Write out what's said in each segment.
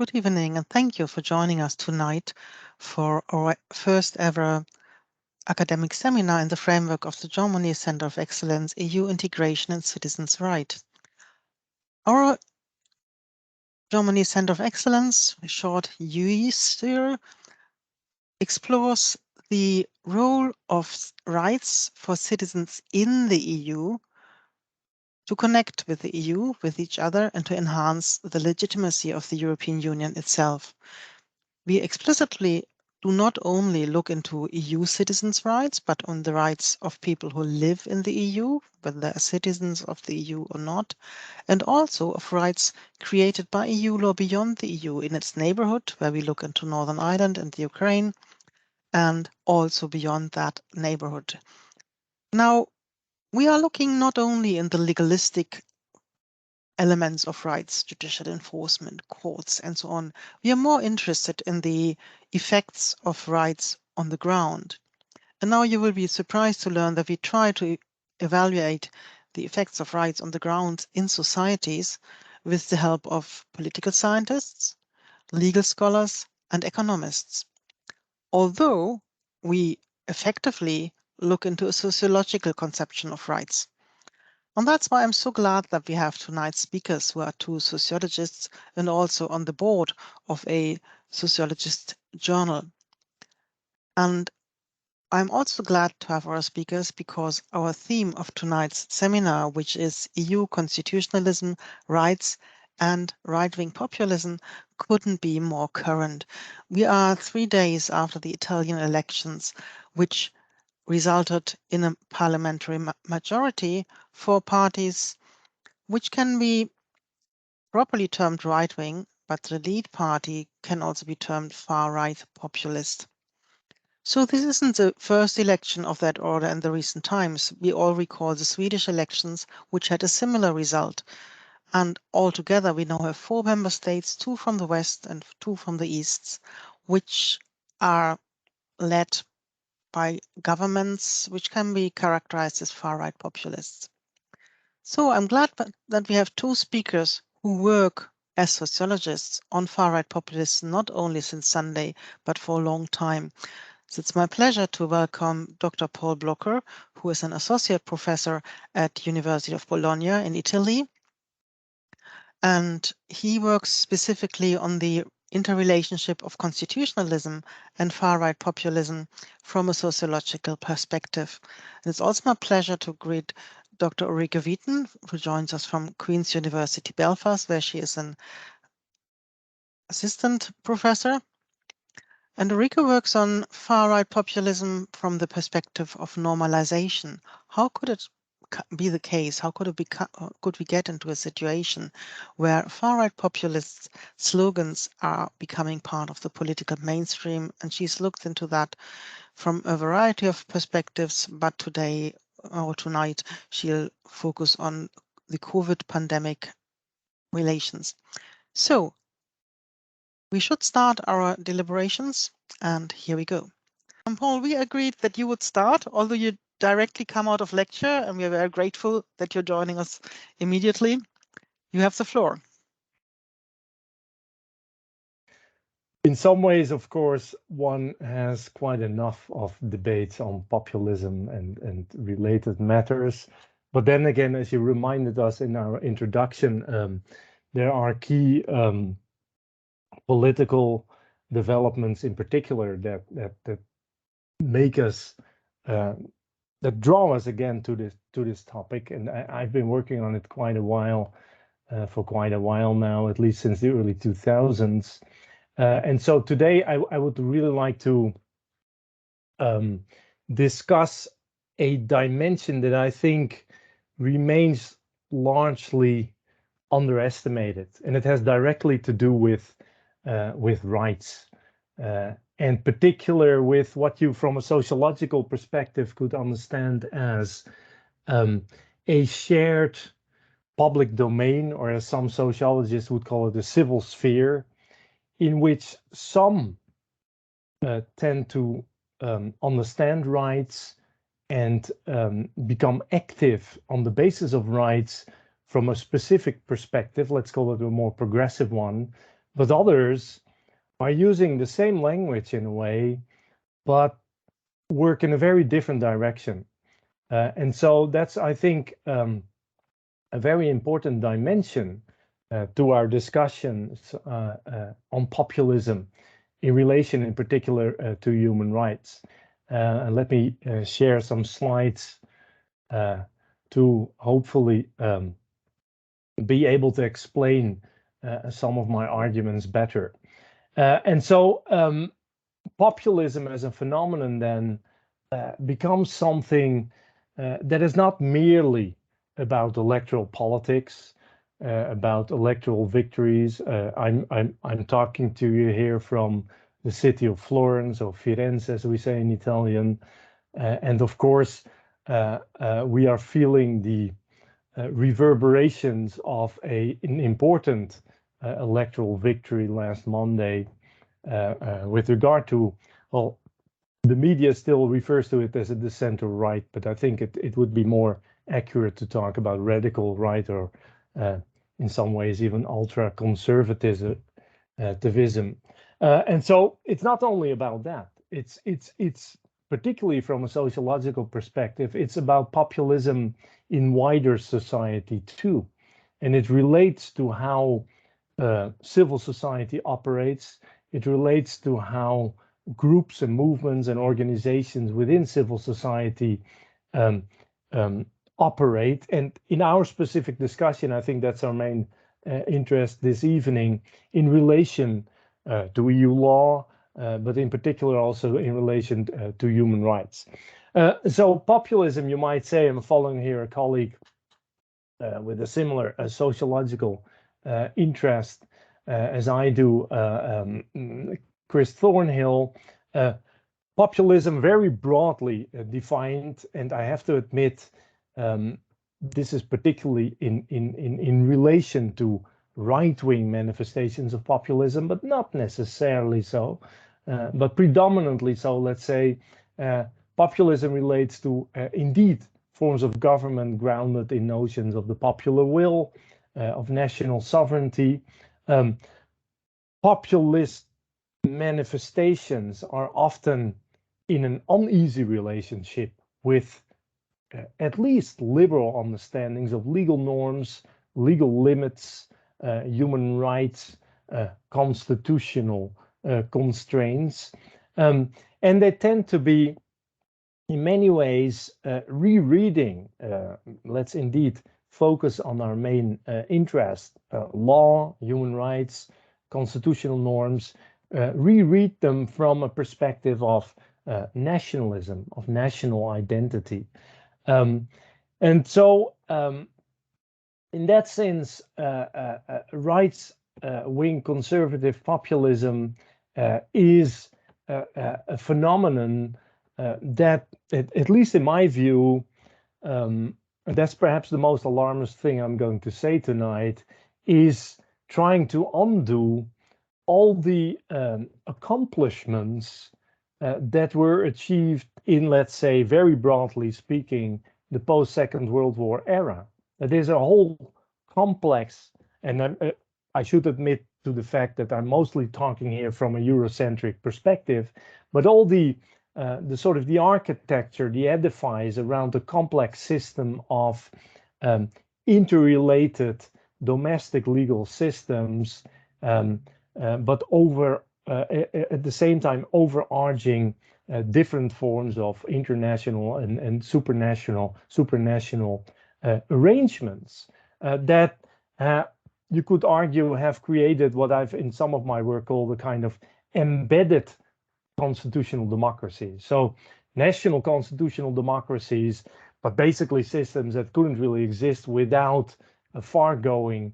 Good evening, and thank you for joining us tonight for our first ever academic seminar in the framework of the Germany Center of Excellence, EU Integration and Citizens' Rights. Our Germany Center of Excellence, short EUICR, explores the role of rights for citizens in the EU to connect with the EU, with each other, and to enhance the legitimacy of the European Union itself. We explicitly do not only look into EU citizens' rights, but on the rights of people who live in the EU, whether they are citizens of the EU or not, and also of rights created by EU law beyond the EU in its neighbourhood, where we look into Northern Ireland and the Ukraine, and also beyond that neighbourhood. Now, we are looking not only in the legalistic elements of rights, judicial enforcement, courts, and so on. We are more interested in the effects of rights on the ground. And now you will be surprised to learn that we try to evaluate the effects of rights on the ground in societies with the help of political scientists, legal scholars, and economists. Although we effectively look into a sociological conception of rights. And that's why I'm so glad that we have tonight's speakers who are two sociologists and also on the board of a sociologist journal. And I'm also glad to have our speakers because our theme of tonight's seminar, which is EU constitutionalism, rights, and right-wing populism, couldn't be more current. We are 3 days after the Italian elections, which resulted in a parliamentary majority for parties which can be properly termed right-wing, but the lead party can also be termed far-right populist. So this isn't the first election of that order in the recent times. We all recall the Swedish elections, which had a similar result. And altogether, we now have 4 member states, 2 from the West and 2 from the East, which are led by governments which can be characterized as far-right populists. So I'm glad that we have 2 speakers who work as sociologists on far-right populists not only since Sunday, but for a long time. So it's my pleasure to welcome Dr. Paul Blokker, who is an associate professor at University of Bologna in Italy. And he works specifically on the interrelationship of constitutionalism and far-right populism from a sociological perspective. And it's also my pleasure to greet Dr. Ulrike Wieten, who joins us from Queen's University Belfast, where she is an assistant professor. And Ulrike works on far-right populism from the perspective of normalization. How could it be the case? How could we get into a situation where far-right populist slogans are becoming part of the political mainstream? And she's looked into that from a variety of perspectives, but today or tonight she'll focus on the COVID pandemic relations. So we should start our deliberations, and here we go. Paul, we agreed that you would start, although you directly come out of lecture, and we are very grateful that you're joining us immediately. You have the floor. In some ways, of course, one has quite enough of debates on populism and related matters. But then again, as you reminded us in our introduction, there are key political developments in particular that make us that draw us again to this topic. And I've been working on it for quite a while now, at least since the early 2000s. And so today I would really like to discuss a dimension that I think remains largely underestimated, and it has directly to do with rights, and particular with what you from a sociological perspective could understand as a shared public domain, or as some sociologists would call it, a civil sphere, in which some tend to understand rights and become active on the basis of rights from a specific perspective, let's call it a more progressive one, but others are using the same language in a way, but work in a very different direction. And so that's, I think, a very important dimension to our discussions on populism in relation in particular to human rights. And let me share some slides to hopefully be able to explain some of my arguments better. And so populism as a phenomenon then becomes something that is not merely about electoral politics, about electoral victories. I'm talking to you here from the city of Florence, or Firenze, as we say in Italian, and of course we are feeling the reverberations of an important electoral victory last Monday with regard to, well, the media still refers to it as the center right, but I think it would be more accurate to talk about radical right, or in some ways even ultra-conservatism. And so it's not only about that. It's particularly from a sociological perspective, it's about populism in wider society too. And it relates to how civil society operates. It relates to how groups and movements and organizations within civil society operate. And in our specific discussion, I think that's our main interest this evening, in relation to EU law, but in particular also in relation to human rights. So populism, you might say, I'm following here a colleague with a similar sociological interest as I do, Chris Thornhill. Populism, very broadly defined, and I have to admit, this is particularly in relation to right-wing manifestations of populism, but not necessarily so, but predominantly so. Let's say populism relates to indeed forms of government grounded in notions of the popular will, of national sovereignty. Populist manifestations are often in an uneasy relationship with at least liberal understandings of legal norms, legal limits, human rights, constitutional constraints. And they tend to be, in many ways, rereading. Let's indeed focus on our main interest, law, human rights, constitutional norms, reread them from a perspective of nationalism, of national identity. And so in that sense, right-wing conservative populism is a phenomenon that, at least in my view, and that's perhaps the most alarmist thing I'm going to say tonight, is trying to undo all the accomplishments that were achieved in, let's say, very broadly speaking, the post-Second World War era. There's a whole complex, and I should admit to the fact that I'm mostly talking here from a Eurocentric perspective, but all the sort of the architecture, the edifice around the complex system of interrelated domestic legal systems, but at the same time overarching different forms of international and supranational arrangements that you could argue have created what I've in some of my work called a kind of embedded constitutional democracy. So national constitutional democracies, but basically systems that couldn't really exist without a far-going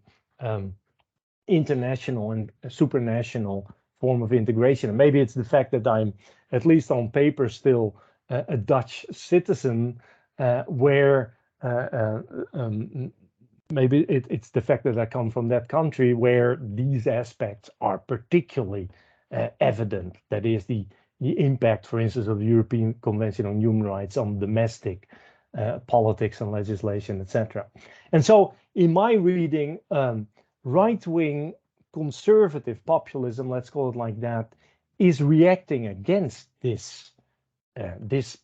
international and supranational form of integration. And maybe it's the fact that I'm, at least on paper, still a Dutch citizen, where maybe it's the fact that I come from that country where these aspects are particularly evident. That is the impact, for instance, of the European Convention on Human Rights on domestic politics and legislation, etc. And so in my reading, right-wing conservative populism, let's call it like that, is reacting against this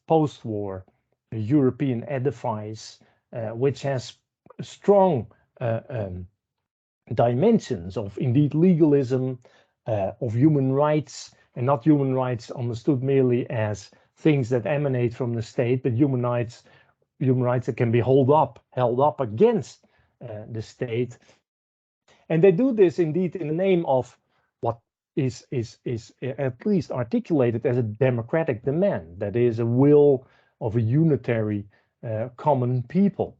post-war European edifice, which has strong dimensions of indeed legalism, of human rights, and not human rights understood merely as things that emanate from the state, but human rights that can be held up against the state. And they do this indeed in the name of what is at least articulated as a democratic demand, that is a will of a unitary common people.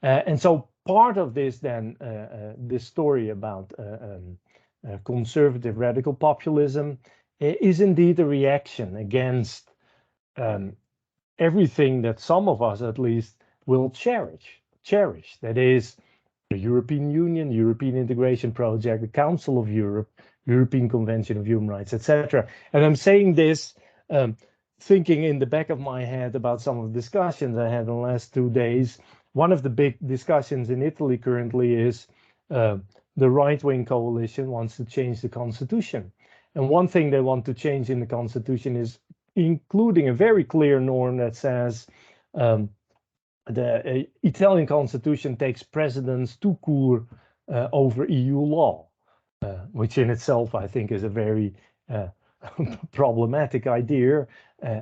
And so part of this then, this story about conservative radical populism is indeed a reaction against everything that some of us at least will cherish. That is the European Union, European Integration Project, the Council of Europe, European Convention of Human Rights, etc. And I'm saying this thinking in the back of my head about some of the discussions I had in the last 2 days. One of the big discussions in Italy currently is the right-wing coalition wants to change the constitution. And one thing they want to change in the constitution is including a very clear norm that says the Italian constitution takes precedence tout court over EU law, which in itself I think is a very problematic idea,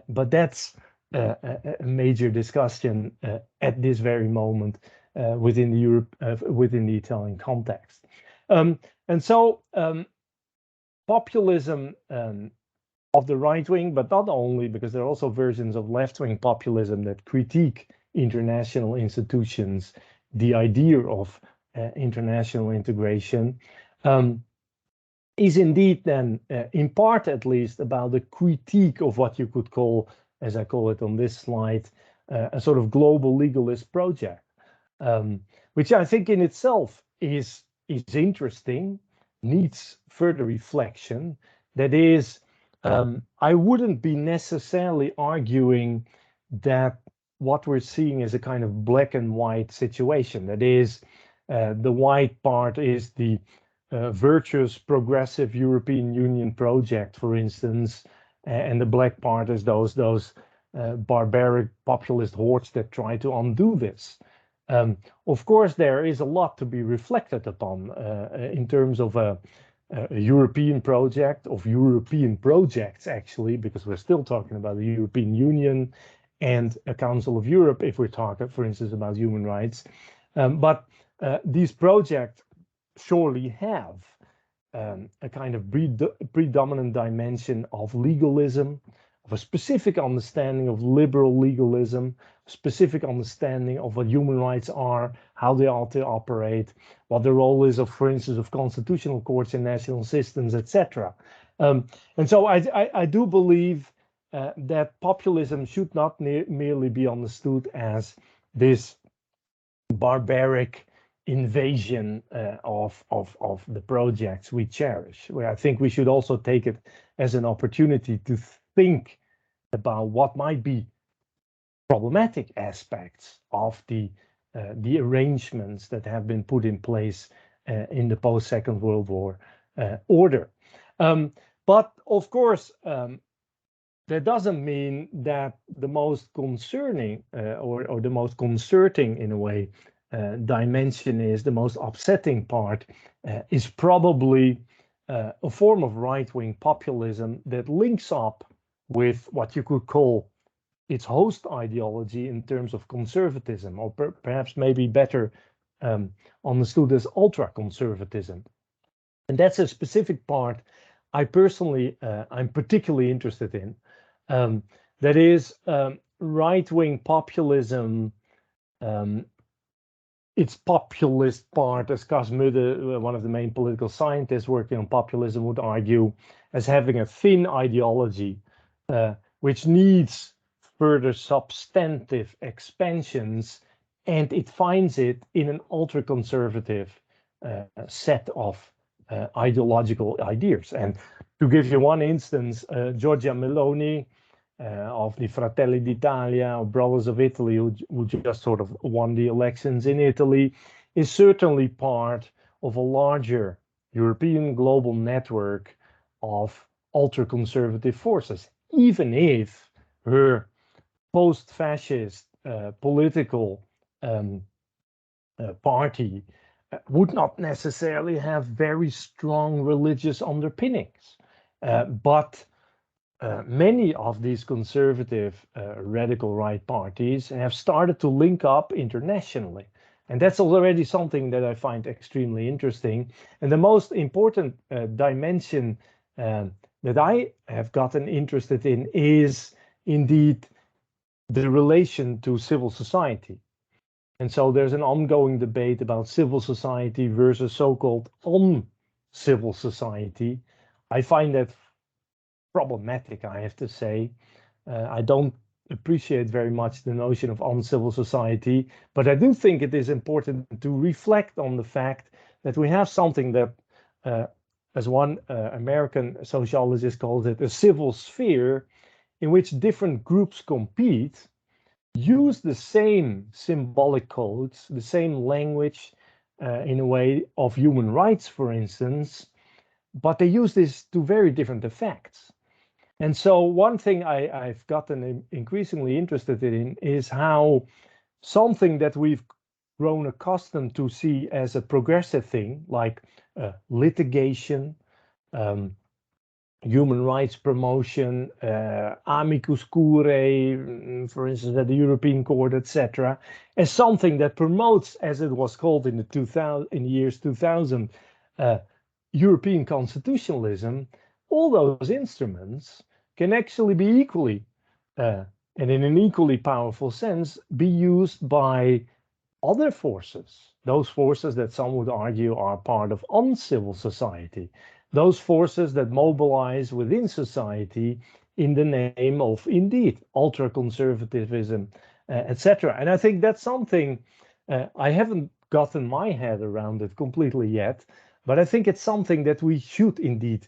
but that's a major discussion at this very moment within the Italian context. And so populism of the right wing, but not only, because there are also versions of left-wing populism that critique international institutions, the idea of international integration, is indeed then, in part at least, about the critique of what you could call, as I call it on this slide, a sort of global legalist project, which I think in itself is interesting, needs further reflection. That is, I wouldn't be necessarily arguing that what we're seeing is a kind of black and white situation. That is, the white part is the virtuous progressive European Union project, for instance, and the black part is those barbaric populist hordes that try to undo this. Of course, there is a lot to be reflected upon in terms of a European project, of European projects actually, because we're still talking about the European Union and a Council of Europe if we're talking, for instance, about human rights. But these projects surely have a kind of predominant dimension of legalism, of a specific understanding of liberal legalism, specific understanding of what human rights are, how they ought to operate, what the role is of, for instance, of constitutional courts in national systems, etc. And so I do believe that populism should not merely be understood as this barbaric invasion of the projects we cherish. Where I think we should also take it as an opportunity to think about what might be problematic aspects of the arrangements that have been put in place in the post-Second World War order. But of course, that doesn't mean that the most concerning or the most concerting, in a way, dimension is the most upsetting part is probably a form of right-wing populism that links up with what you could call its host ideology in terms of conservatism, or perhaps maybe better understood as ultra-conservatism. And that's a specific part I personally, I'm particularly interested in. That is right-wing populism, its populist part, as Cas Mudde, one of the main political scientists working on populism, would argue, as having a thin ideology, which needs further substantive expansions, and it finds it in an ultra-conservative set of ideological ideas. And to give you one instance, Giorgia Meloni of the Fratelli d'Italia, or Brothers of Italy, who just sort of won the elections in Italy, is certainly part of a larger European global network of ultra-conservative forces, even if her post-fascist political party would not necessarily have very strong religious underpinnings. But many of these conservative radical right parties have started to link up internationally. And that's already something that I find extremely interesting. And the most important dimension that I have gotten interested in is indeed the relation to civil society. And so there's an ongoing debate about civil society versus so-called uncivil society. I find that problematic, I have to say. I don't appreciate very much the notion of uncivil society, but I do think it is important to reflect on the fact that we have something that, as one American sociologist calls it, a civil sphere in which different groups compete, use the same symbolic codes, the same language in a way of human rights, for instance, but they use this to very different effects. And so one thing I've gotten increasingly interested in is how something that we've grown accustomed to see as a progressive thing, like litigation, human rights promotion, amicus curiae, for instance, at the European Court, etc., as something that promotes, as it was called in the years 2000, European constitutionalism. All those instruments can actually be equally, and in an equally powerful sense, be used by other forces, those forces that some would argue are part of uncivil society, those forces that mobilize within society in the name of, indeed, ultra-conservatism, etc. And I think that's something I haven't gotten my head around it completely yet, but I think it's something that we should indeed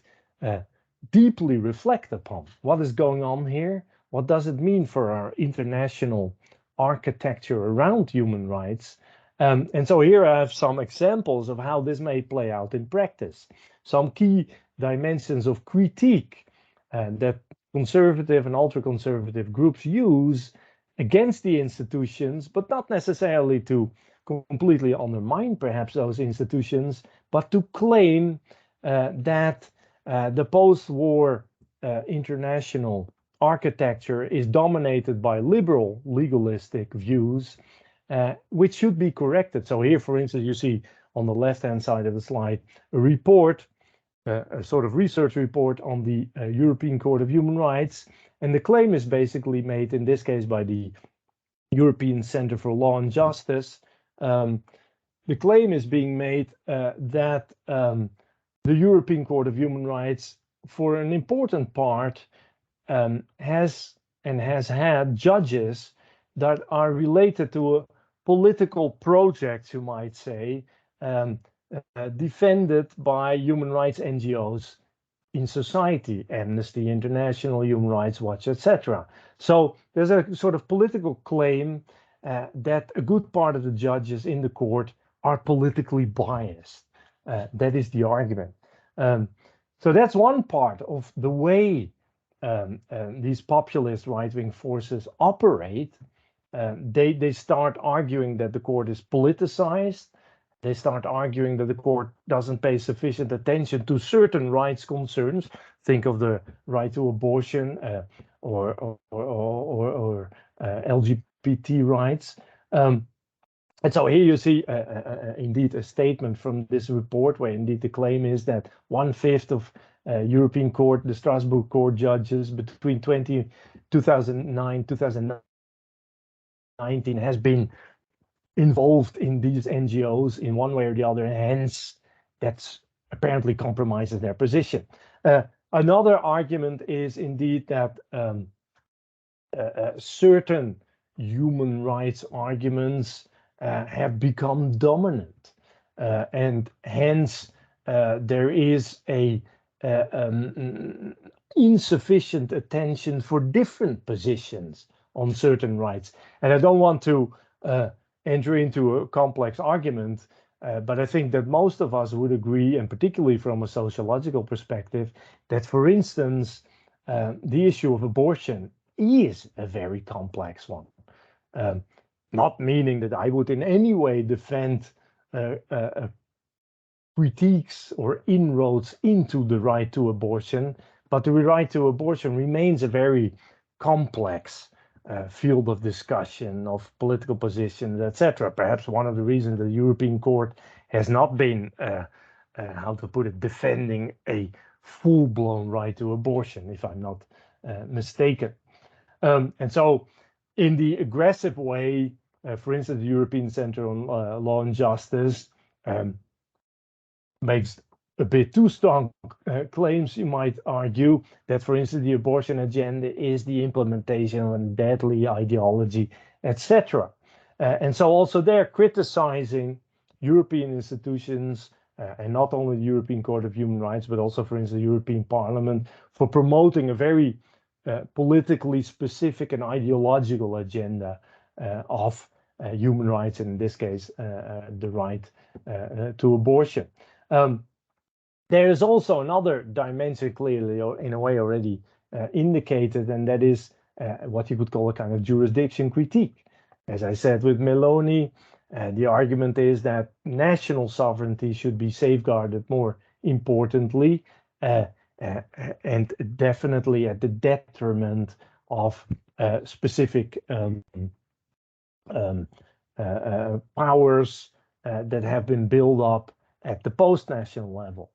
deeply reflect upon. What is going on here? What does it mean for our international architecture around human rights? And so here I have some examples of how this may play out in practice. Some key dimensions of critique that conservative and ultra-conservative groups use against the institutions, but not necessarily to completely undermine perhaps those institutions, but to claim that the post-war international architecture is dominated by liberal legalistic views, which should be corrected. So here, for instance, you see on the left-hand side of the slide a report, a sort of research report on the European Court of Human Rights. And the claim is basically made, in this case, by the European Center for Law and Justice. The claim is being made that the European Court of Human Rights, for an important part, has had judges that are related to a political project, you might say, defended by human rights NGOs in society, Amnesty International, Human Rights Watch, etc. So there's a sort of political claim that a good part of the judges in the court are politically biased. That is the argument. So that's one part of the way these populist right-wing forces operate. They start arguing that the court is politicized. They start arguing that the court doesn't pay sufficient attention to certain rights concerns. Think of the right to abortion or LGBT rights. And so here you see indeed a statement from this report where indeed the claim is that 1/5 of European Court, the Strasbourg Court judges between 2009, 2019 has been involved in these NGOs in one way or the other, and hence that's apparently compromises their position. Another argument is indeed that certain human rights arguments have become dominant, and hence there is a insufficient attention for different positions on certain rights. And I don't want to enter into a complex argument But I think that most of us would agree, and particularly from a sociological perspective, that, for instance, the issue of abortion is a very complex one. Not meaning that I would in any way defend critiques or inroads into the right to abortion, but the right to abortion remains a very complex field of discussion, of political positions, etc. Perhaps one of the reasons the European Court has not been, how to put it, defending a full-blown right to abortion, if I'm not mistaken. And so in the aggressive way, for instance, the European Centre on Law and Justice makes a bit too strong claims, you might argue, that, for instance, the abortion agenda is the implementation of a deadly ideology, etc. And so also they're criticizing European institutions, and not only the European Court of Human Rights, but also, for instance, the European Parliament, for promoting a very politically specific and ideological agenda of human rights, and in this case, the right to abortion. There is also another dimension, clearly, in a way already indicated, and that is what you could call a kind of jurisdiction critique. As I said with Meloni, the argument is that national sovereignty should be safeguarded more importantly, and definitely at the detriment of specific powers that have been built up at the post-national level.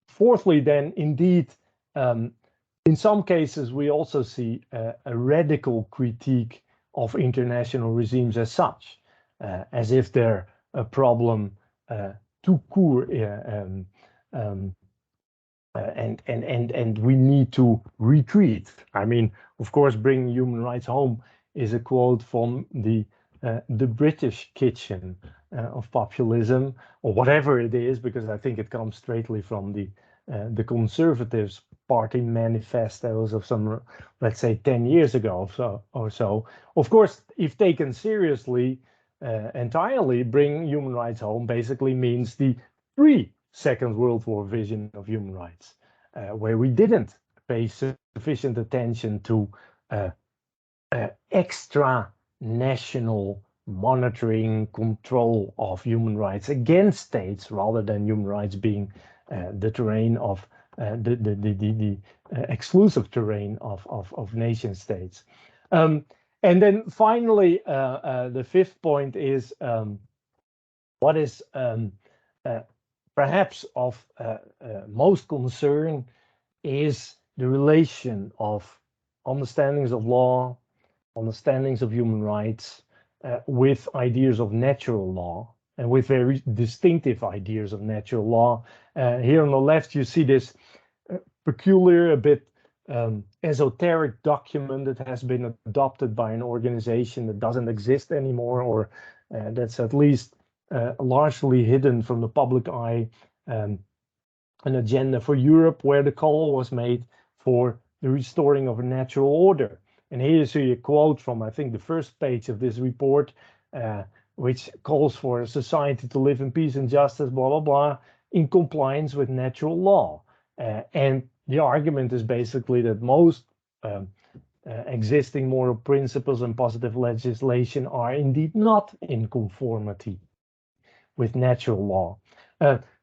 Fourthly, then, indeed, in some cases, we also see a radical critique of international regimes as such, as if they're a problem tout court, and we need to retreat. I mean, of course, bringing human rights home is a quote from the British kitchen of populism, or whatever it is, because I think it comes straightly from the Conservatives Party manifestos of some, let's say, 10 years ago or so. Of course, if taken seriously, entirely, bring human rights home basically means the pre-Second World War vision of human rights, where we didn't pay sufficient attention to extra national monitoring, control of human rights against states, rather than human rights being the terrain of the exclusive terrain of nation states. And then finally, the fifth point is what is perhaps of most concern is the relation of understandings of law, understandings of human rights, with ideas of natural law, and with very distinctive ideas of natural law. Here on the left, you see this peculiar, a bit esoteric document that has been adopted by an organization that doesn't exist anymore, or that's at least largely hidden from the public eye, an agenda for Europe, where the call was made for the restoring of a natural order. And here you see a quote from, I think, the first page of this report, which calls for a society to live in peace and justice, blah, blah, blah, in compliance with natural law. And the argument is basically that most existing moral principles and positive legislation are indeed not in conformity with natural law.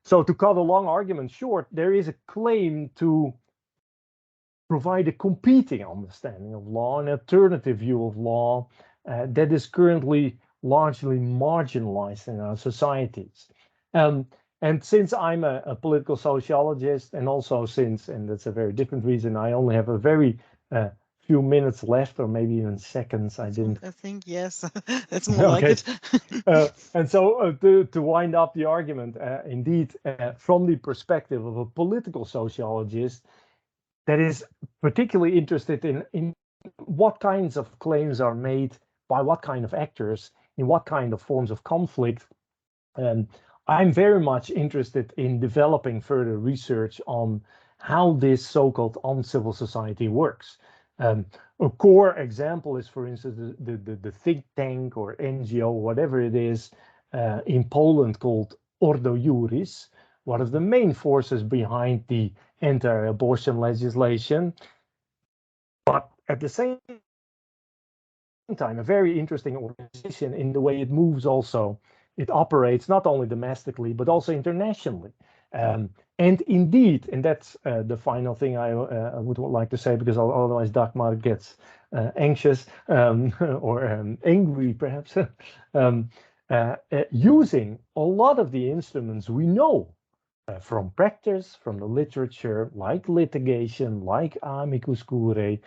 So to cut a long argument short, there is a claim to provide a competing understanding of law, an alternative view of law that is currently largely marginalized in our societies. And since I'm a political sociologist, and also since, and that's a very different reason, I only have a very few minutes left, or maybe even seconds. I think yes, it's more like it. And so to wind up the argument, indeed, from the perspective of a political sociologist, that is particularly interested in what kinds of claims are made by what kind of actors, in what kind of forms of conflict. I'm very much interested in developing further research on how this so-called uncivil society works. A core example is, for instance, the think tank or NGO, whatever it is, in Poland called Ordo Juris, one of the main forces behind the anti-abortion legislation. But at the same time, a very interesting organization in the way it moves also. It operates not only domestically, but also internationally. And indeed, and that's the final thing I would like to say, because otherwise Dagmar gets anxious or angry, perhaps, using a lot of the instruments we know from practice, from the literature, like litigation, like amicus curiae,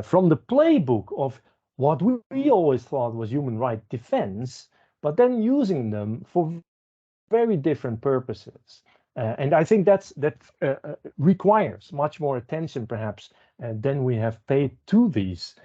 from the playbook of what we always thought was human right defense, but then using them for very different purposes. And I think that requires much more attention, perhaps, than we have paid to these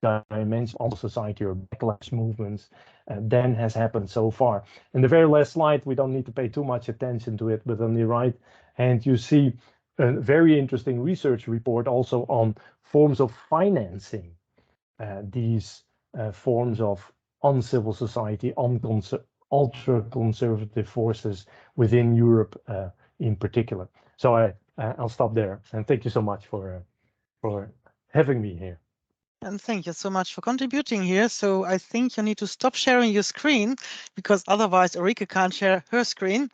dimensions of society or backlash movements than has happened so far. In the very last slide, we don't need to pay too much attention to it, but on the right hand, you see a very interesting research report also on forms of financing these forms of uncivil society, ultra-conservative forces within Europe in particular. So I'll stop there, and thank you so much for having me here. And thank you so much for contributing here. So I think you need to stop sharing your screen, because otherwise Ulrike can't share her screen.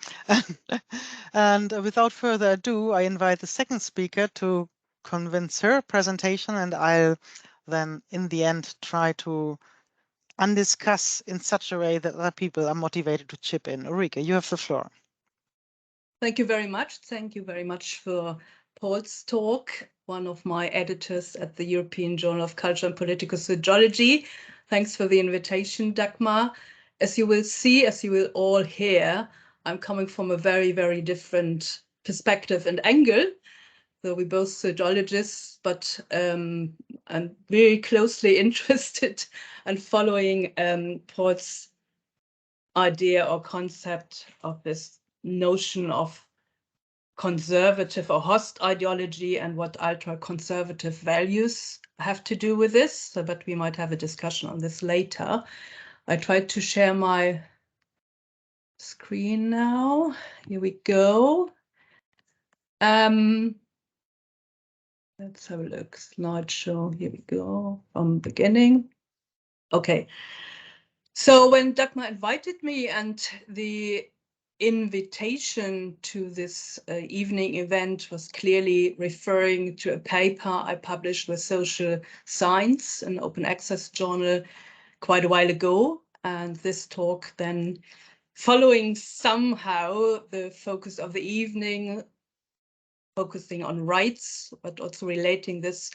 And without further ado, I invite the second speaker to convince her presentation, and I'll then in the end try to undiscuss in such a way that other people are motivated to chip in. Ulrike, you have the floor. Thank you very much. Thank you very much for Paul's talk, one of my editors at the European Journal of Culture and Political Sociology. Thanks for the invitation, Dagmar. As you will see, as you will all hear, I'm coming from a very, very different perspective and angle. So we're both sociologists, but I'm very closely interested and following Paul's idea or concept of this notion of conservative or host ideology and what ultra-conservative values have to do with this, so but we might have a discussion on this later. I tried to share my screen now. Here we go. Let's have a look. Slideshow. Here we go. From the beginning. Okay. So when Dagmar invited me, and the invitation to this evening event was clearly referring to a paper I published with Social Science, an open access journal, quite a while ago. And this talk then following somehow the focus of the evening, focusing on rights, but also relating this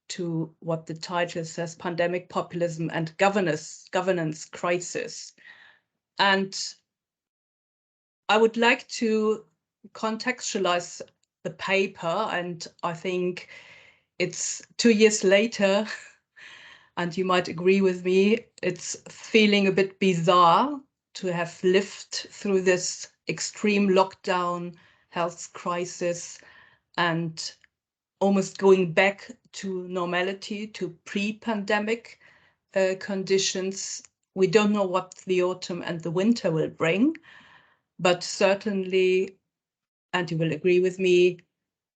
to what the title says, Pandemic, Populism and Governance Crisis. And I would like to contextualize the paper, and I think it's 2 years later, and you might agree with me, it's feeling a bit bizarre to have lived through this extreme lockdown, health crisis, and almost going back to normality, to pre-pandemic conditions. We don't know what the autumn and the winter will bring, but certainly, and you will agree with me,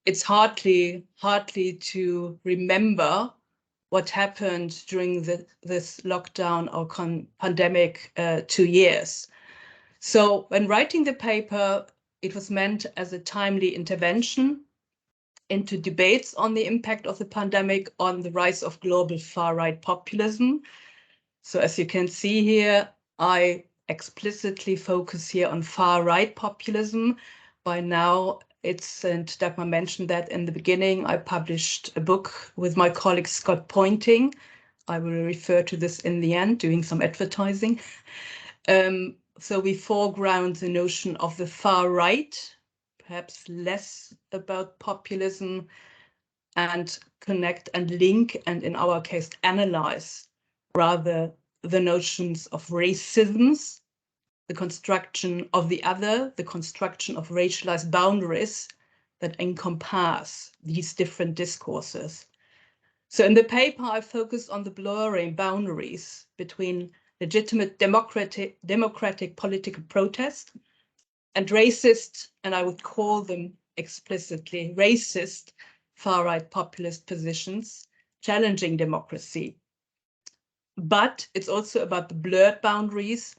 it's hardly to remember what happened during this lockdown or pandemic 2 years. So when writing the paper, it was meant as a timely intervention into debates on the impact of the pandemic on the rise of global far-right populism. So as you can see here, I explicitly focus here on far-right populism. By now, and Dagmar mentioned that in the beginning, I published a book with my colleague Scott Pointing. I will refer to this in the end, doing some advertising. So we foreground the notion of the far right, perhaps less about populism, and connect and link, and in our case, analyze rather the notions of racisms, the construction of the other, the construction of racialized boundaries, that encompass these different discourses. So in the paper, I focused on the blurring boundaries between legitimate democratic political protest and racist, and I would call them explicitly racist, far-right populist positions challenging democracy. But it's also about the blurred boundaries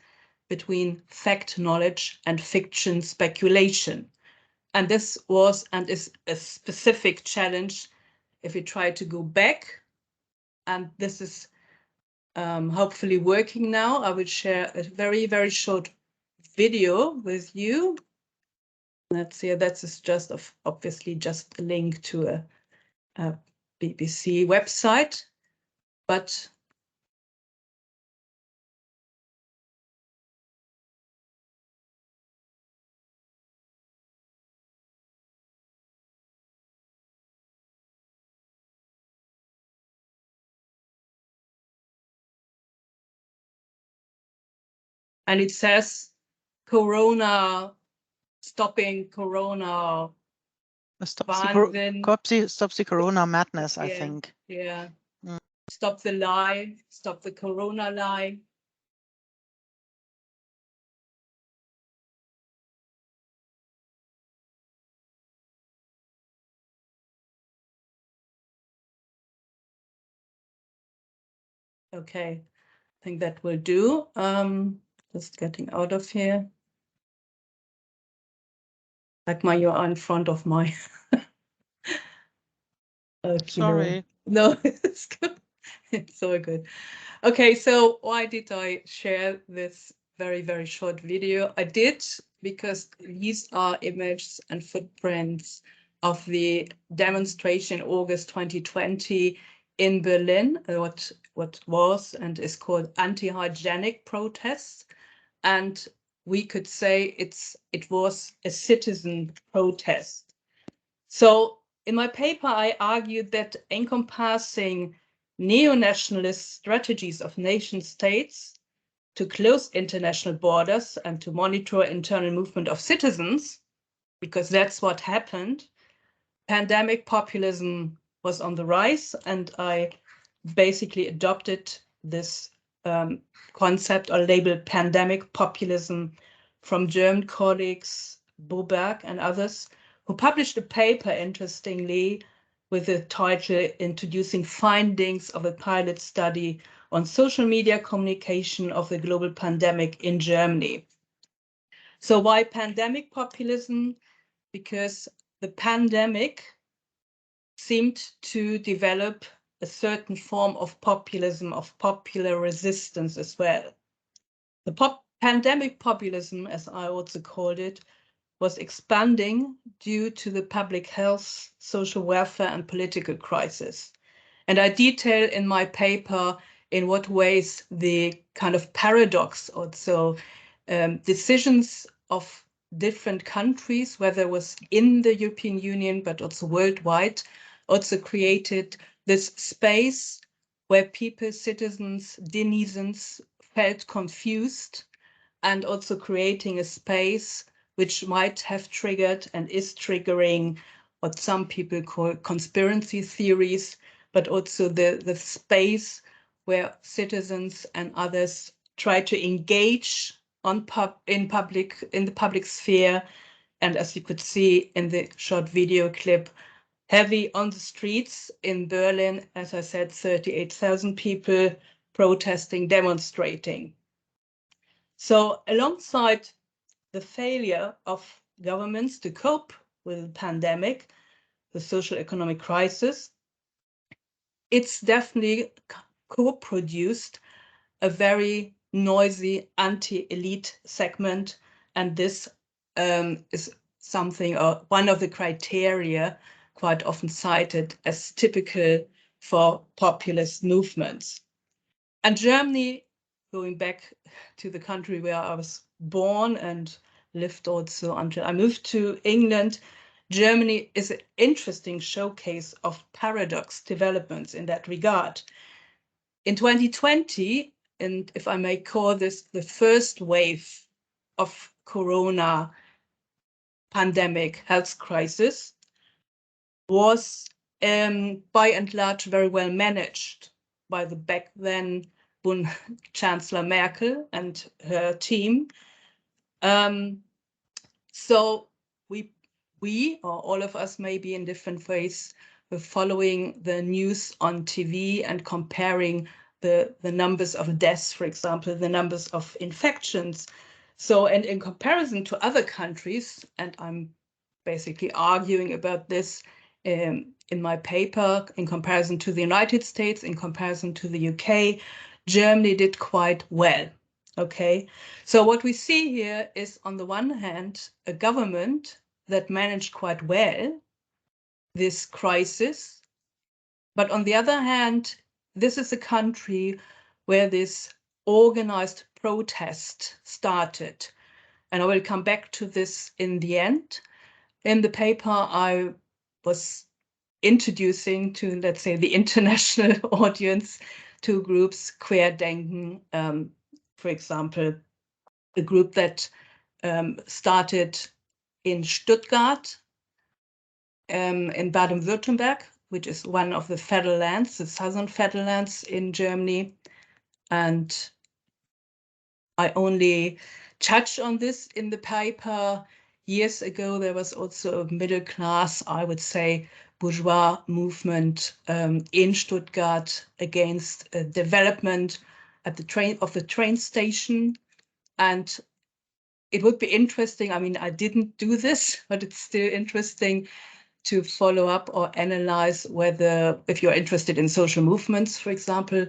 between fact knowledge and fiction speculation. And this was and is a specific challenge if we try to go back. And this is hopefully working now. I will share a very, very short video with you. Let's see, that's just obviously just a link to a BBC website, but and it says Corona, stopping Corona. Stops the Corona madness, I think. Yeah. Stop the lie, stop the Corona lie. Okay, I think that will do. Just getting out of here. Like you are in front of my. Sorry. No, it's good. It's so good. Okay, so why did I share this very, very short video? I did because these are images and footprints of the demonstration August 2020 in Berlin, what was and is called anti-hygienic protests. And we could say it was a citizen protest. So in my paper, I argued that encompassing neo-nationalist strategies of nation states to close international borders and to monitor internal movement of citizens, because that's what happened, pandemic populism was on the rise, and I basically adopted this concept or label pandemic populism from German colleagues, Boberg and others, who published a paper, interestingly, with the title Introducing Findings of a Pilot Study on Social Media Communication of the Global Pandemic in Germany. So why pandemic populism? Because the pandemic seemed to develop a certain form of populism, of popular resistance as well. The pandemic populism, as I also called it, was expanding due to the public health, social welfare, and political crisis. And I detail in my paper in what ways the kind of paradox, also decisions of different countries, whether it was in the European Union, but also worldwide, also created this space where people, citizens, denizens felt confused, and also creating a space which might have triggered and is triggering what some people call conspiracy theories, but also the space where citizens and others try to engage in the public sphere. And as you could see in the short video clip, heavy on the streets in Berlin, as I said, 38,000 people protesting, demonstrating. So alongside the failure of governments to cope with the pandemic, the social economic crisis, it's definitely co-produced a very noisy anti-elite segment. And this is something, one of the criteria quite often cited as typical for populist movements. And Germany, going back to the country where I was born and lived also until I moved to England, Germany is an interesting showcase of paradox developments in that regard. In 2020, and if I may call this the first wave of Corona pandemic health crisis, was by and large very well managed by the back then Chancellor Merkel and her team. So we, or all of us maybe in different ways, were following the news on TV and comparing the numbers of deaths, for example, the numbers of infections. So, and in comparison to other countries, and I'm basically arguing about this in my paper, in comparison to the United States, in comparison to the UK, Germany did quite well. Okay, so what we see here is, on the one hand, a government that managed quite well this crisis, but on the other hand, this is a country where this organized protest started. And I will come back to this in the end. In the paper, I was introducing to, let's say, the international audience, two groups, Querdenken, for example, a group that started in Stuttgart, in Baden-Württemberg, which is one of the federal lands, the southern federal lands in Germany. And I only touched on this in the paper. Years ago, there was also a middle class, I would say, bourgeois movement in Stuttgart against development at the train station. And it would be interesting, I mean, I didn't do this, but it's still interesting to follow up or analyze whether, if you're interested in social movements, for example,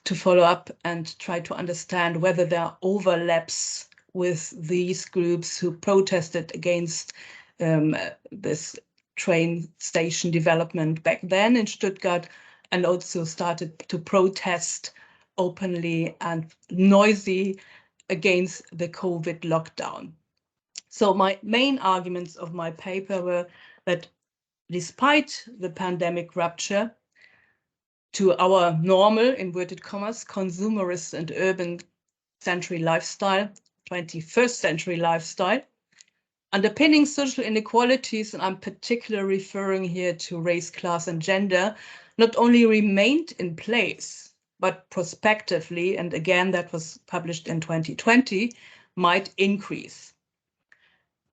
to follow up and try to understand whether there are overlaps with these groups who protested against this train station development back then in Stuttgart, and also started to protest openly and noisy against the COVID lockdown. So my main arguments of my paper were that despite the pandemic rupture to our normal, inverted commas, consumerist and urban century lifestyle, 21st century lifestyle, underpinning social inequalities, and I'm particularly referring here to race, class, and gender, not only remained in place, but prospectively, and again, that was published in 2020, might increase.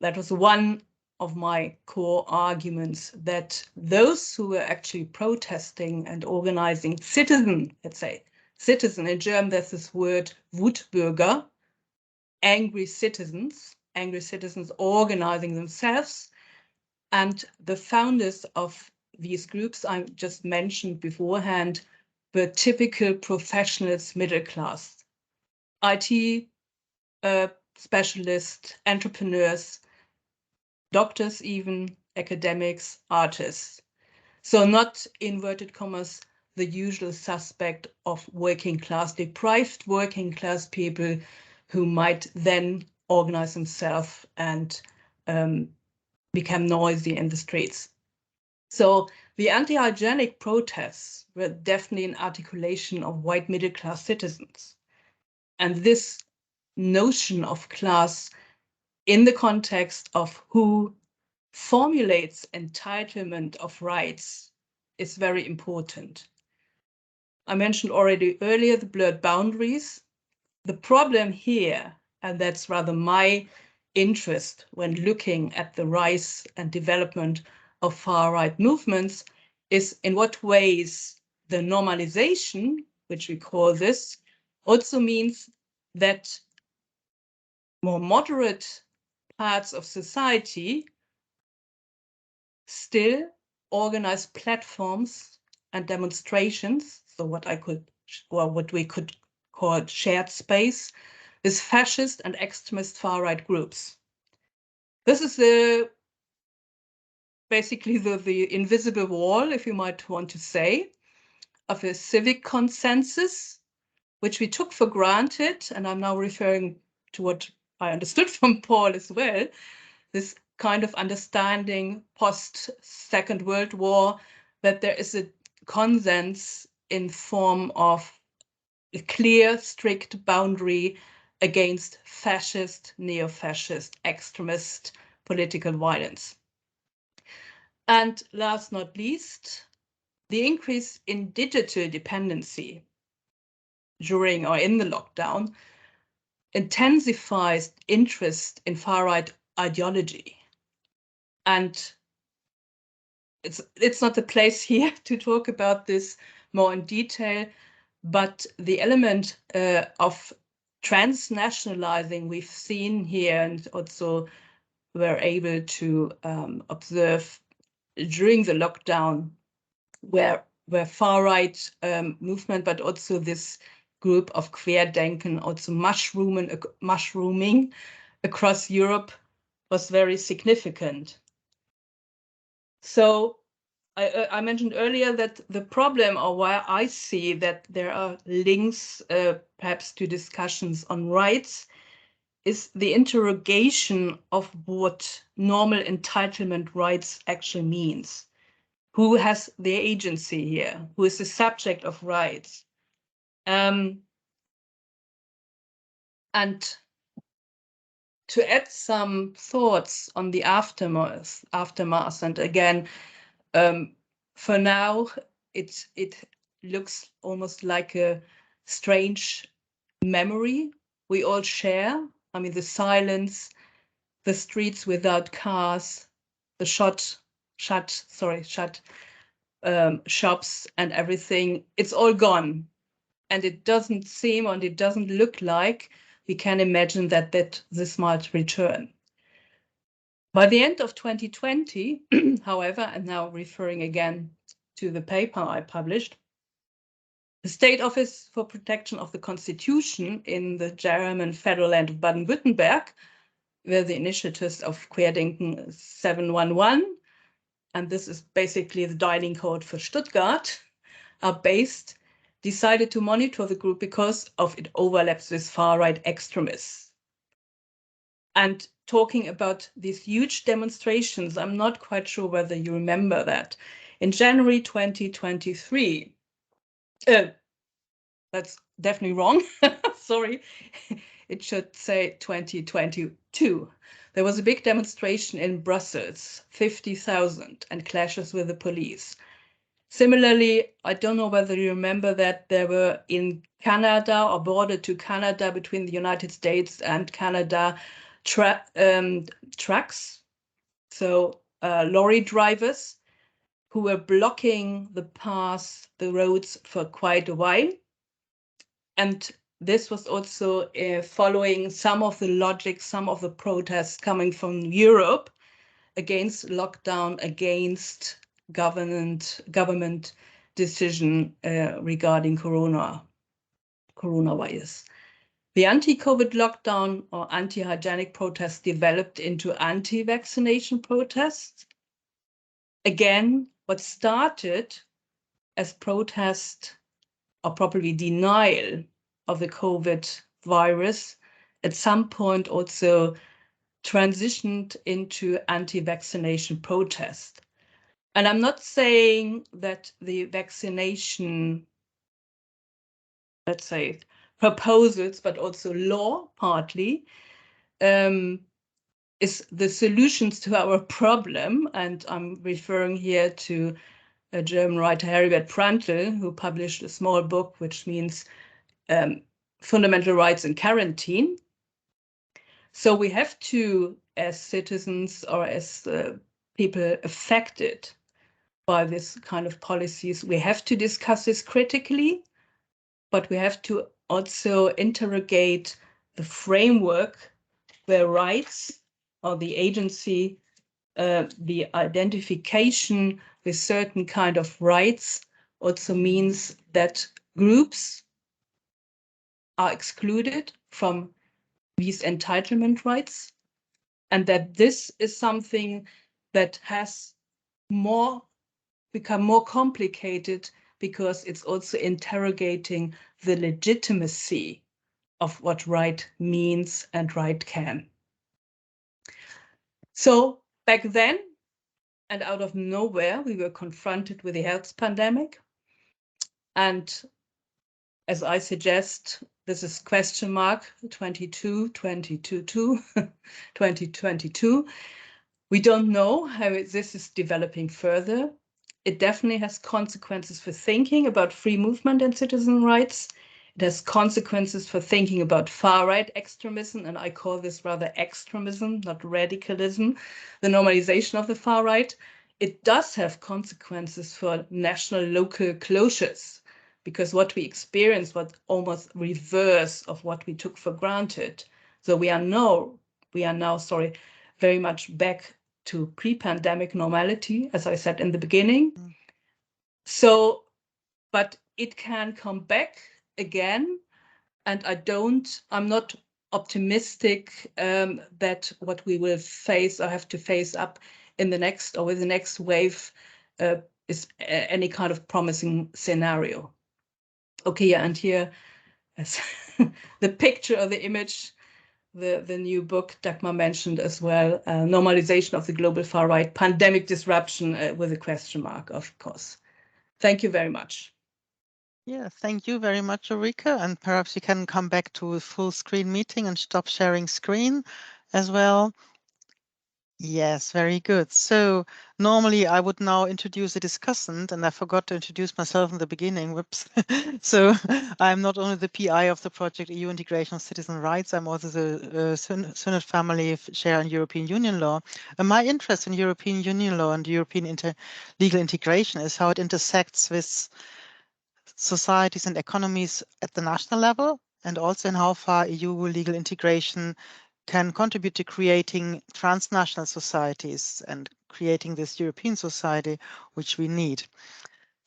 That was one of my core arguments, that those who were actually protesting and organizing, let's say, citizen, in German there's this word Wutbürger, angry citizens organizing themselves, and the founders of these groups I just mentioned beforehand were typical professionals, middle class, IT specialists, entrepreneurs, doctors, even academics, artists. So not, inverted commas, the usual suspect of working class, deprived working class people who might then organize themselves and become noisy in the streets. So the anti-hygienic protests were definitely an articulation of white middle class citizens. And this notion of class in the context of who formulates entitlement of rights is very important. I mentioned already earlier the blurred boundaries. The problem here, and that's rather my interest when looking at the rise and development of far-right movements, is in what ways the normalization, which we call this, also means that more moderate parts of society still organize platforms and demonstrations, so what we could call shared space, with fascist and extremist far-right groups. This is basically the invisible wall, if you might want to say, of a civic consensus, which we took for granted, and I'm now referring to what I understood from Paul as well, this kind of understanding post-Second World War, that there is a consensus in form of a clear, strict boundary against fascist, neo-fascist, extremist political violence. And last not least, the increase in digital dependency during or in the lockdown intensifies interest in far-right ideology. And it's not the place here to talk about this more in detail, but the element of transnationalizing we've seen here and also were able to observe during the lockdown, where far-right movement, but also this group of Querdenken, also mushrooming across Europe, was very significant. So I mentioned earlier that the problem, or why I see that there are links perhaps to discussions on rights, is the interrogation of what normal entitlement rights actually means. Who has the agency here? Who is the subject of rights? And to add some thoughts on the aftermath, and again, for now, it looks almost like a strange memory we all share. I mean, the silence, the streets without cars, the shut shops and everything, it's all gone. And it doesn't seem, and it doesn't look like we can imagine that this might return. By the end of 2020, however, and now referring again to the paper I published, the State Office for Protection of the Constitution in the German federal land of Baden-Württemberg, where the initiatives of Querdenken 711, and this is basically the dialing code for Stuttgart, are based, decided to monitor the group because of it overlaps with far-right extremists. And talking about these huge demonstrations, I'm not quite sure whether you remember that. In January 2023, that's definitely wrong, sorry, it should say 2022. There was a big demonstration in Brussels, 50,000, and clashes with the police. Similarly, I don't know whether you remember that there were in Canada or border to Canada between the United States and Canada trucks, so lorry drivers who were blocking the roads for quite a while. And this was also following some of the logic, some of the protests coming from Europe against lockdown, against government decision regarding coronavirus. The anti-COVID lockdown or anti-hygienic protests developed into anti-vaccination protests. Again, what started as protest or probably denial of the COVID virus at some point also transitioned into anti-vaccination protest. And I'm not saying that the vaccination, let's say, proposals, but also law partly, is the solutions to our problem. And I'm referring here to a German writer, Heribert Prantl, who published a small book, which means fundamental rights in quarantine. So we have to, as citizens or as people affected by this kind of policies, we have to discuss this critically, but we have to also interrogate the framework where rights or the agency, the identification with certain kind of rights also means that groups are excluded from these entitlement rights, and that this is something that has become more complicated because it's also interrogating the legitimacy of what right means and right can. So back then, and out of nowhere, we were confronted with the health pandemic. And as I suggest, this is question mark 2022. We don't know how this is developing further. It definitely has consequences for thinking about free movement and citizen rights. It has consequences for thinking about far-right extremism, and I call this rather extremism, not radicalism, the normalization of the far right. It does have consequences for national local closures, because what we experience was almost reverse of what we took for granted. So we are now, very much back to pre-pandemic normality, as I said in the beginning. So, but it can come back again, and I'm not optimistic that what we will face or have to face up in the next or with the next wave is any kind of promising scenario. Okay, yeah, and here as the picture or the image, the new book Dagmar mentioned as well, Normalization of the Global Far Right, Pandemic Disruption with a question mark, of course. Thank you very much. Yeah, thank you very much, Ulrike. And perhaps you can come back to a full screen meeting and stop sharing screen as well. Yes, very good. So normally I would now introduce a discussant, and I forgot to introduce myself in the beginning. Whoops. So I'm not only the PI of the project EU Integration of Citizen Rights, I'm also the Synod Family Chair in European Union law. And my interest in European Union law and European legal integration is how it intersects with societies and economies at the national level, and also in how far EU legal integration can contribute to creating transnational societies and creating this European society which we need.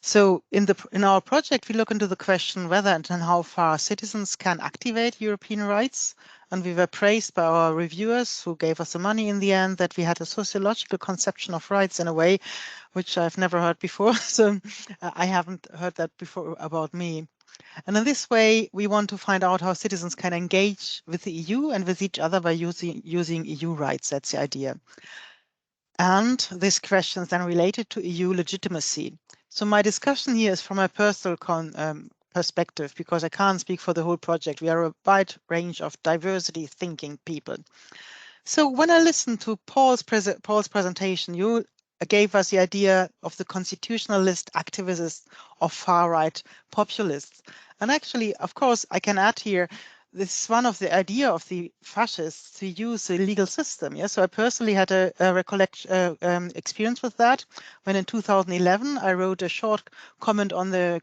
So in our project, we look into the question whether and how far citizens can activate European rights. And we were praised by our reviewers who gave us the money in the end that we had a sociological conception of rights in a way which I've never heard before. So I haven't heard that before about me. And in this way, we want to find out how citizens can engage with the EU and with each other by using EU rights. That's the idea. And this question is then related to EU legitimacy. So my discussion here is from a personal perspective, because I can't speak for the whole project. We are a wide range of diversity thinking people. So when I listened to Paul's presentation, you gave us the idea of the constitutionalist activists of far-right populists. And actually, of course, I can add here, this is one of the idea of the fascists to use the legal system. Yeah, so I personally had a experience with that when in 2011 I wrote a short comment on the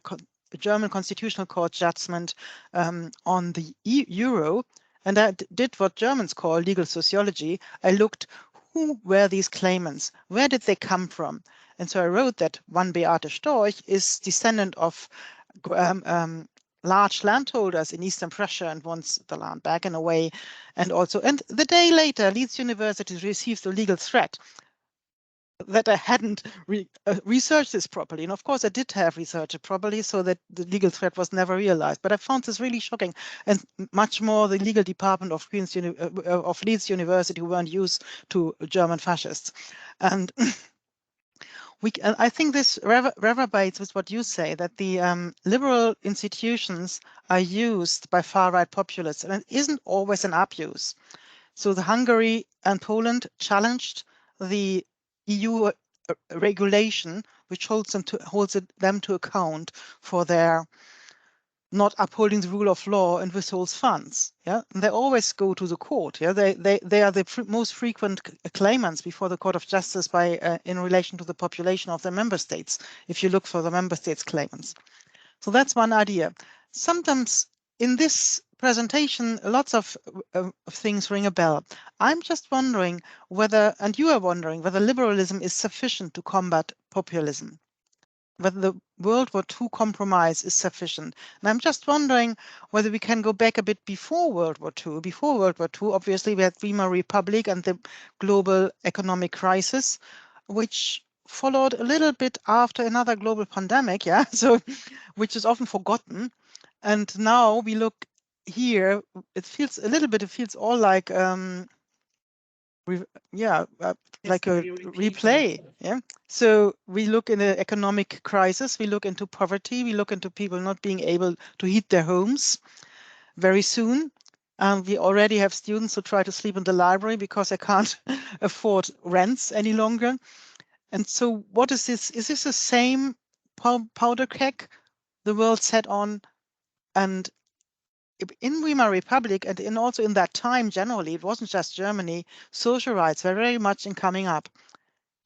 German Constitutional Court judgment on the euro. And I did what Germans call legal sociology. I looked, who were these claimants? Where did they come from? And so I wrote that one Beate Storch is descendant of large landholders in Eastern Prussia and wants the land back in a way. And the day later, Leeds University received a legal threat that I hadn't researched this properly. And of course, I did have researched it properly so that the legal threat was never realized. But I found this really shocking, and much more the legal department of Leeds University, who weren't used to German fascists. And I think this reverberates with what you say, that the liberal institutions are used by far-right populists, and it isn't always an abuse. So the Hungary and Poland challenged the EU regulation, which holds them to account for their not upholding the rule of law and withholds funds. Yeah, and they always go to the court. Yeah, they are the most frequent claimants before the Court of Justice in relation to the population of their member states. If you look for the member states claimants, so that's one idea. Sometimes in this presentation, lots of things ring a bell. I'm just wondering whether, and you are wondering whether liberalism is sufficient to combat populism, whether the World War II compromise is sufficient. And I'm just wondering whether we can go back a bit before World War II. Before World War II, obviously, we had Weimar Republic and the global economic crisis, which followed a little bit after another global pandemic, yeah, so which is often forgotten. And now we look here, it feels all like like a replay. Yeah. So we look in the economic crisis, we look into poverty, we look into people not being able to heat their homes very soon. And we already have students who try to sleep in the library because they can't afford rents any longer. And so what is this? Is this the same powder keg the world set on? And in Weimar Republic and also in that time generally, it wasn't just Germany, social rights were very much in coming up.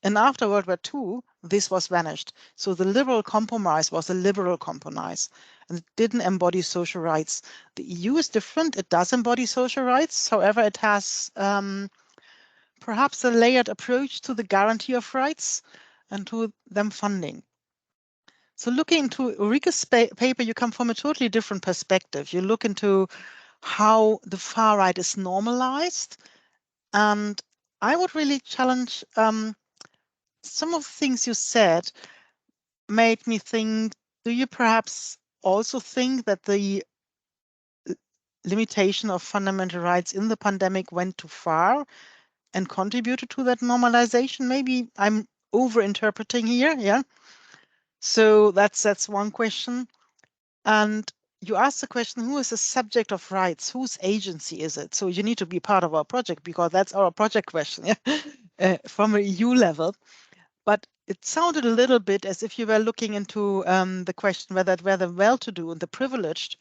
And after World War II, this was vanished. So the liberal compromise was a liberal compromise and it didn't embody social rights. The EU is different. It does embody social rights. However, it has perhaps a layered approach to the guarantee of rights and to them funding. So looking into Ulrike's paper, you come from a totally different perspective. You look into how the far right is normalized. And I would really challenge some of the things you said made me think, do you perhaps also think that the limitation of fundamental rights in the pandemic went too far and contributed to that normalization? Maybe I'm overinterpreting here, yeah? So that's one question. And you asked the question, who is the subject of rights? Whose agency is it? So you need to be part of our project because that's our project question, yeah? From an EU level. But it sounded a little bit as if you were looking into the question whether the well-to-do and the privileged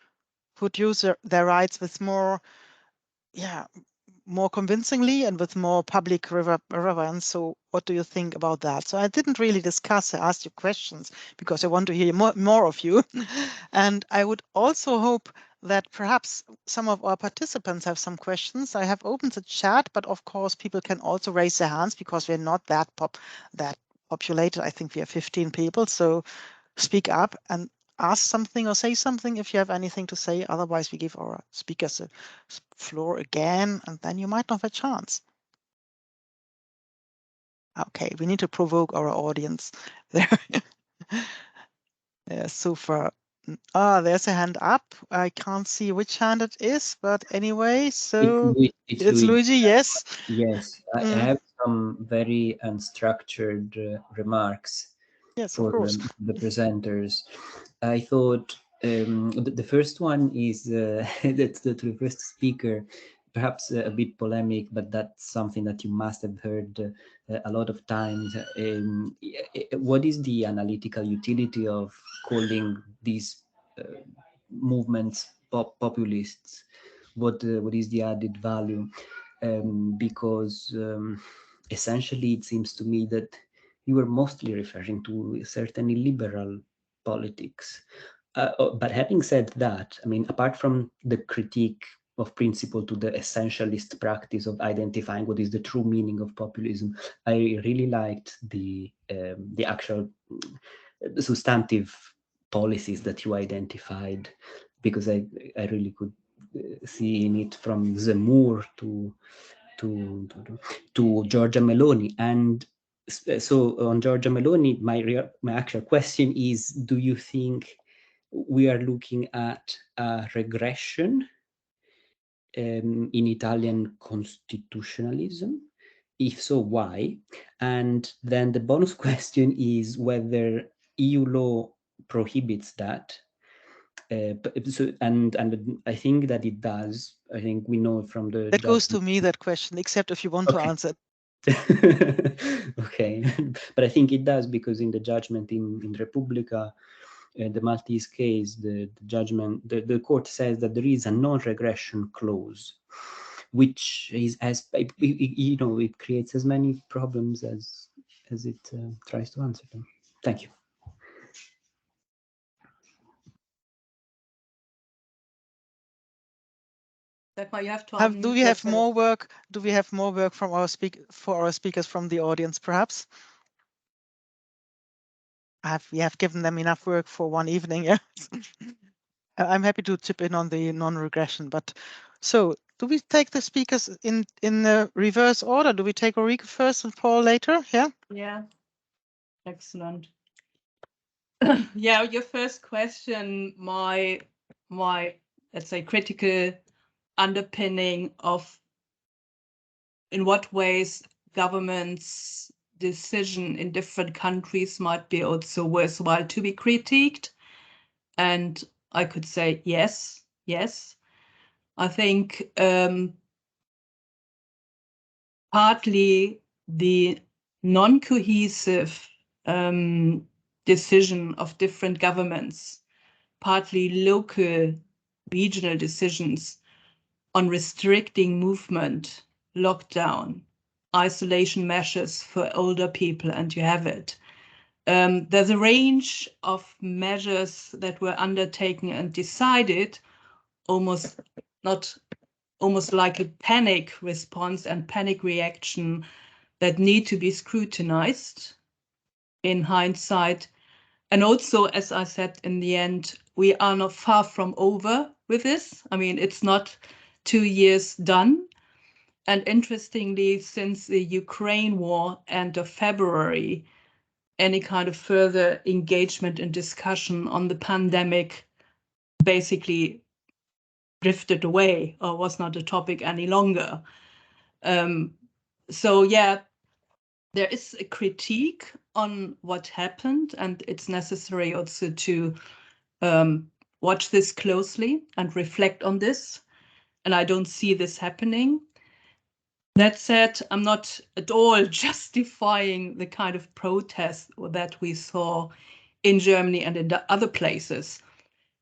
would use their rights with more, more convincingly and with more public relevance. So what do you think about that? So I didn't really discuss, I asked you questions because I want to hear more of you. And I would also hope that perhaps some of our participants have some questions. I have opened the chat, but of course people can also raise their hands because we're not that populated. I think we have 15 people. So speak up and ask something or say something if you have anything to say. Otherwise, we give our speakers a floor again, and then you might not have a chance. Okay, we need to provoke our audience there. Yeah, so far. There's a hand up. I can't see which hand it is, but anyway, so it's Luigi, yes. Yes, I have some very unstructured remarks for the presenters. I thought the first one is that's the first speaker, perhaps a bit polemic, but that's something that you must have heard a lot of times. What is the analytical utility of calling these movements populists? What is the added value? Because essentially it seems to me that you were mostly referring to certain illiberal politics. But having said that, I mean, apart from the critique of principle to the essentialist practice of identifying what is the true meaning of populism, I really liked the actual substantive policies that you identified, because I really could see in it from Zemmour to Giorgia Meloni. And so on Giorgia Meloni, my actual question is, do you think we are looking at a regression in Italian constitutionalism? If so, why? And then the bonus question is whether EU law prohibits that. And I think that it does. I think we know from the that goes to me, that question, except if you want to answer. Okay, but I think it does, because in the judgment in Repubblica, the Maltese case, the judgment, the court says that there is a non-regression clause, which is it creates as many problems as it tries to answer them. Thank you. You have to do we have more work? Do we have more work from our speakers from the audience, perhaps? We have given them enough work for one evening. Yeah. I'm happy to chip in on the non-regression, but so do we take the speakers in reverse order? Do we take Ulrike first and Paul later? Yeah. Yeah. Excellent. Yeah, your first question, my let's say critical underpinning of in what ways governments' decision in different countries might be also worthwhile to be critiqued. And I could say yes. I think partly the non-cohesive decision of different governments, partly local, regional decisions on restricting movement, lockdown, isolation measures for older people, and you have it. There's a range of measures that were undertaken and decided almost like a panic response and panic reaction that need to be scrutinized in hindsight. And also, as I said, in the end, we are not far from over with this. I mean, it's not 2 years done. And interestingly, since the Ukraine war, end of February, any kind of further engagement and discussion on the pandemic basically drifted away or was not a topic any longer. So yeah, there is a critique on what happened, and it's necessary also to watch this closely and reflect on this. And I don't see this happening. That said, I'm not at all justifying the kind of protest that we saw in Germany and in the other places.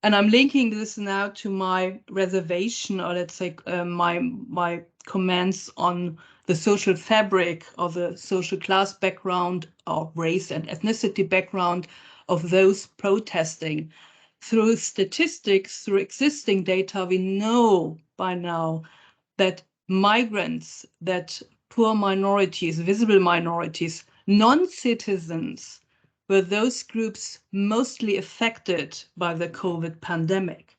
And I'm linking this now to my reservation, or let's say my comments on the social fabric of the social class background or race and ethnicity background of those protesting. Through statistics, through existing data, we know by now that migrants, that poor minorities, visible minorities, non-citizens were those groups mostly affected by the COVID pandemic.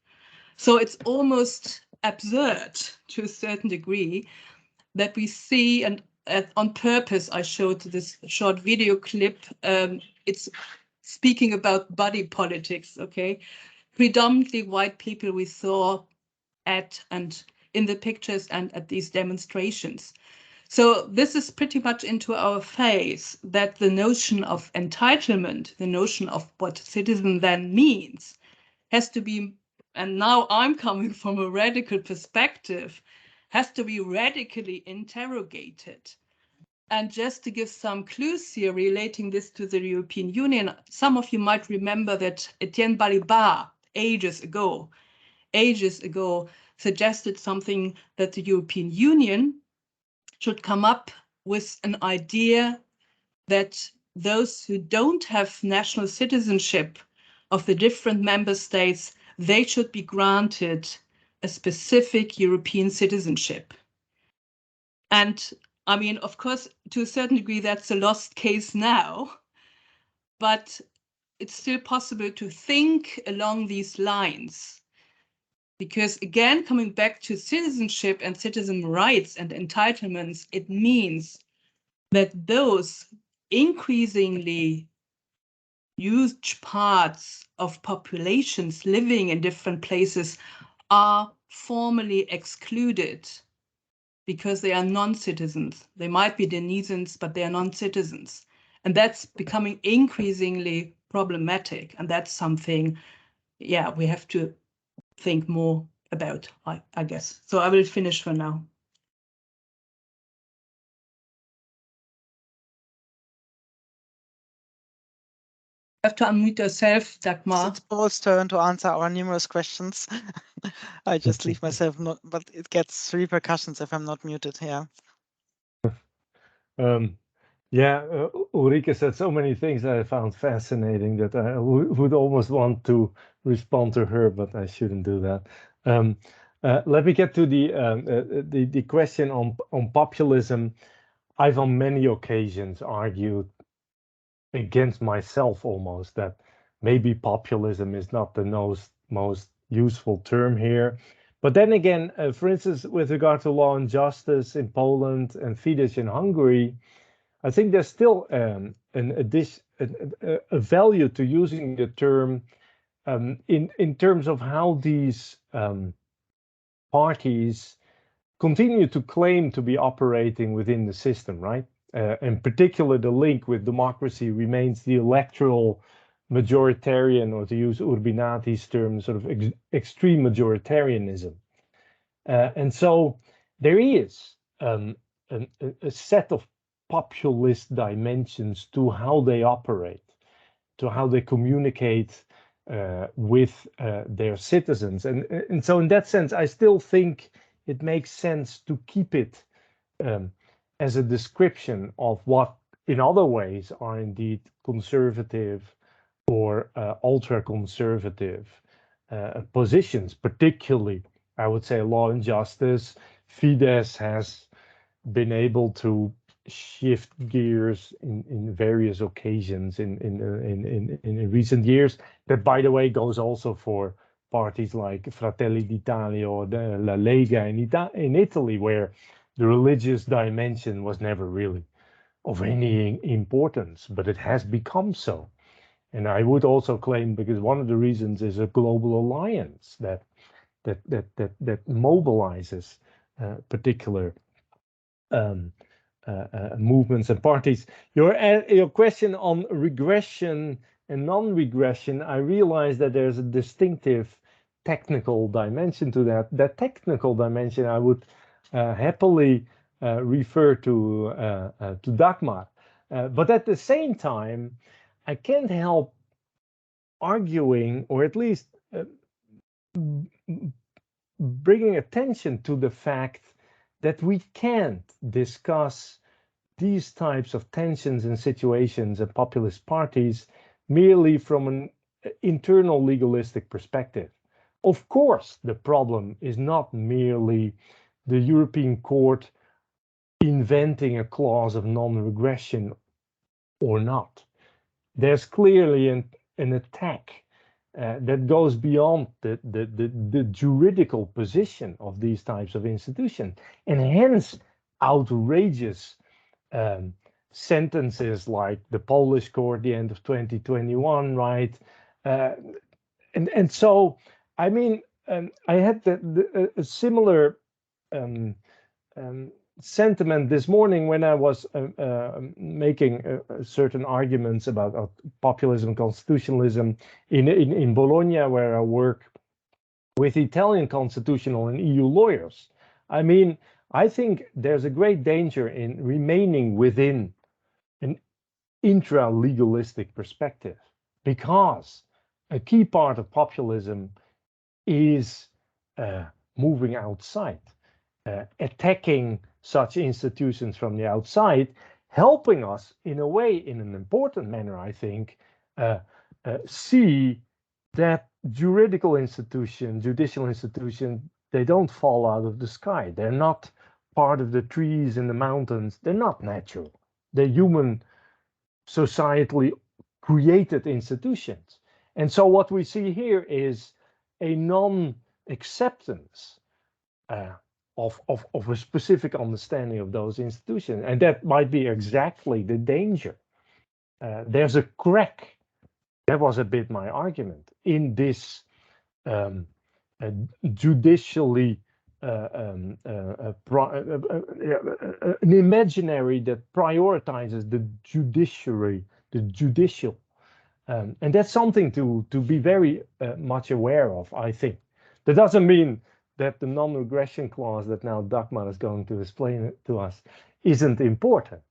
So it's almost absurd to a certain degree that we see, and on purpose I showed this short video clip, it's speaking about body politics, okay? Predominantly white people we saw at and in the pictures and at these demonstrations. So this is pretty much into our face, that the notion of entitlement, the notion of what citizen then means, has to be, and now I'm coming from a radical perspective, has to be radically interrogated. And just to give some clues here relating this to the European Union, some of you might remember that Etienne Balibar, ages ago, suggested something, that the European Union should come up with an idea that those who don't have national citizenship of the different member states, they should be granted a specific European citizenship. And I mean, of course, to a certain degree, that's a lost case now, but it's still possible to think along these lines. Because again, coming back to citizenship and citizen rights and entitlements, it means that those increasingly huge parts of populations living in different places are formally excluded because they are non-citizens. They might be denizens, but they are non-citizens. And that's becoming increasingly problematic. And that's something, yeah, we have to think more about, I guess. So I will finish for now. You have to unmute yourself, Dagmar. It's Paul's turn to answer our numerous questions. I just leave myself, but it gets repercussions if I'm not muted here. Ulrike said so many things that I found fascinating that I would almost want to respond to her, but I shouldn't do that. Let me get to the question on populism. I've on many occasions argued against myself almost that maybe populism is not the most useful term here. But then again, for instance, with regard to Law and Justice in Poland and Fidesz in Hungary, I think there's still a value to using the term in terms of how these parties continue to claim to be operating within the system, right? In particular, the link with democracy remains the electoral majoritarian, or to use Urbinati's term, sort of extreme majoritarianism. And so there is a set of populist dimensions to how they operate, to how they communicate with their citizens. And so in that sense, I still think it makes sense to keep it as a description of what in other ways are indeed conservative or ultra-conservative positions, particularly, I would say, law and justice. Fidesz has been able to shift gears in various occasions in recent years. That, by the way, goes also for parties like Fratelli d'Italia or the La Lega in Italy, where the religious dimension was never really of any importance, but it has become so. And I would also claim, because one of the reasons is a global alliance that mobilizes particular movements and parties. Your question on regression and non-regression, I realize that there's a distinctive technical dimension to that. That technical dimension I would happily refer to Dagmar. But at the same time, I can't help arguing, or at least bringing attention to the fact that we can't discuss these types of tensions and situations and populist parties merely from an internal legalistic perspective. Of course, the problem is not merely the European Court inventing a clause of non-regression or not. There's clearly an attack that goes beyond the juridical position of these types of institutions, and hence outrageous sentences like the Polish court, the end of 2021, right? And so, I mean, I had a similar sentiment this morning when I was making certain arguments about populism and constitutionalism in Bologna, where I work with Italian constitutional and EU lawyers. I mean, I think there's a great danger in remaining within an intra-legalistic perspective, because a key part of populism is moving outside, attacking such institutions from the outside, helping us in a way, in an important manner, I think, see that juridical institutions, judicial institutions, they don't fall out of the sky. They're not part of the trees in the mountains. They're not natural. They're human, societally created institutions. And so what we see here is a non-acceptance of a specific understanding of those institutions. And that might be exactly the danger. There's a crack. That was a bit my argument in this judicially an imaginary that prioritizes the judiciary, the judicial. And that's something to be very much aware of, I think. That doesn't mean that the non-regression clause that now Dagmar is going to explain it to us isn't important.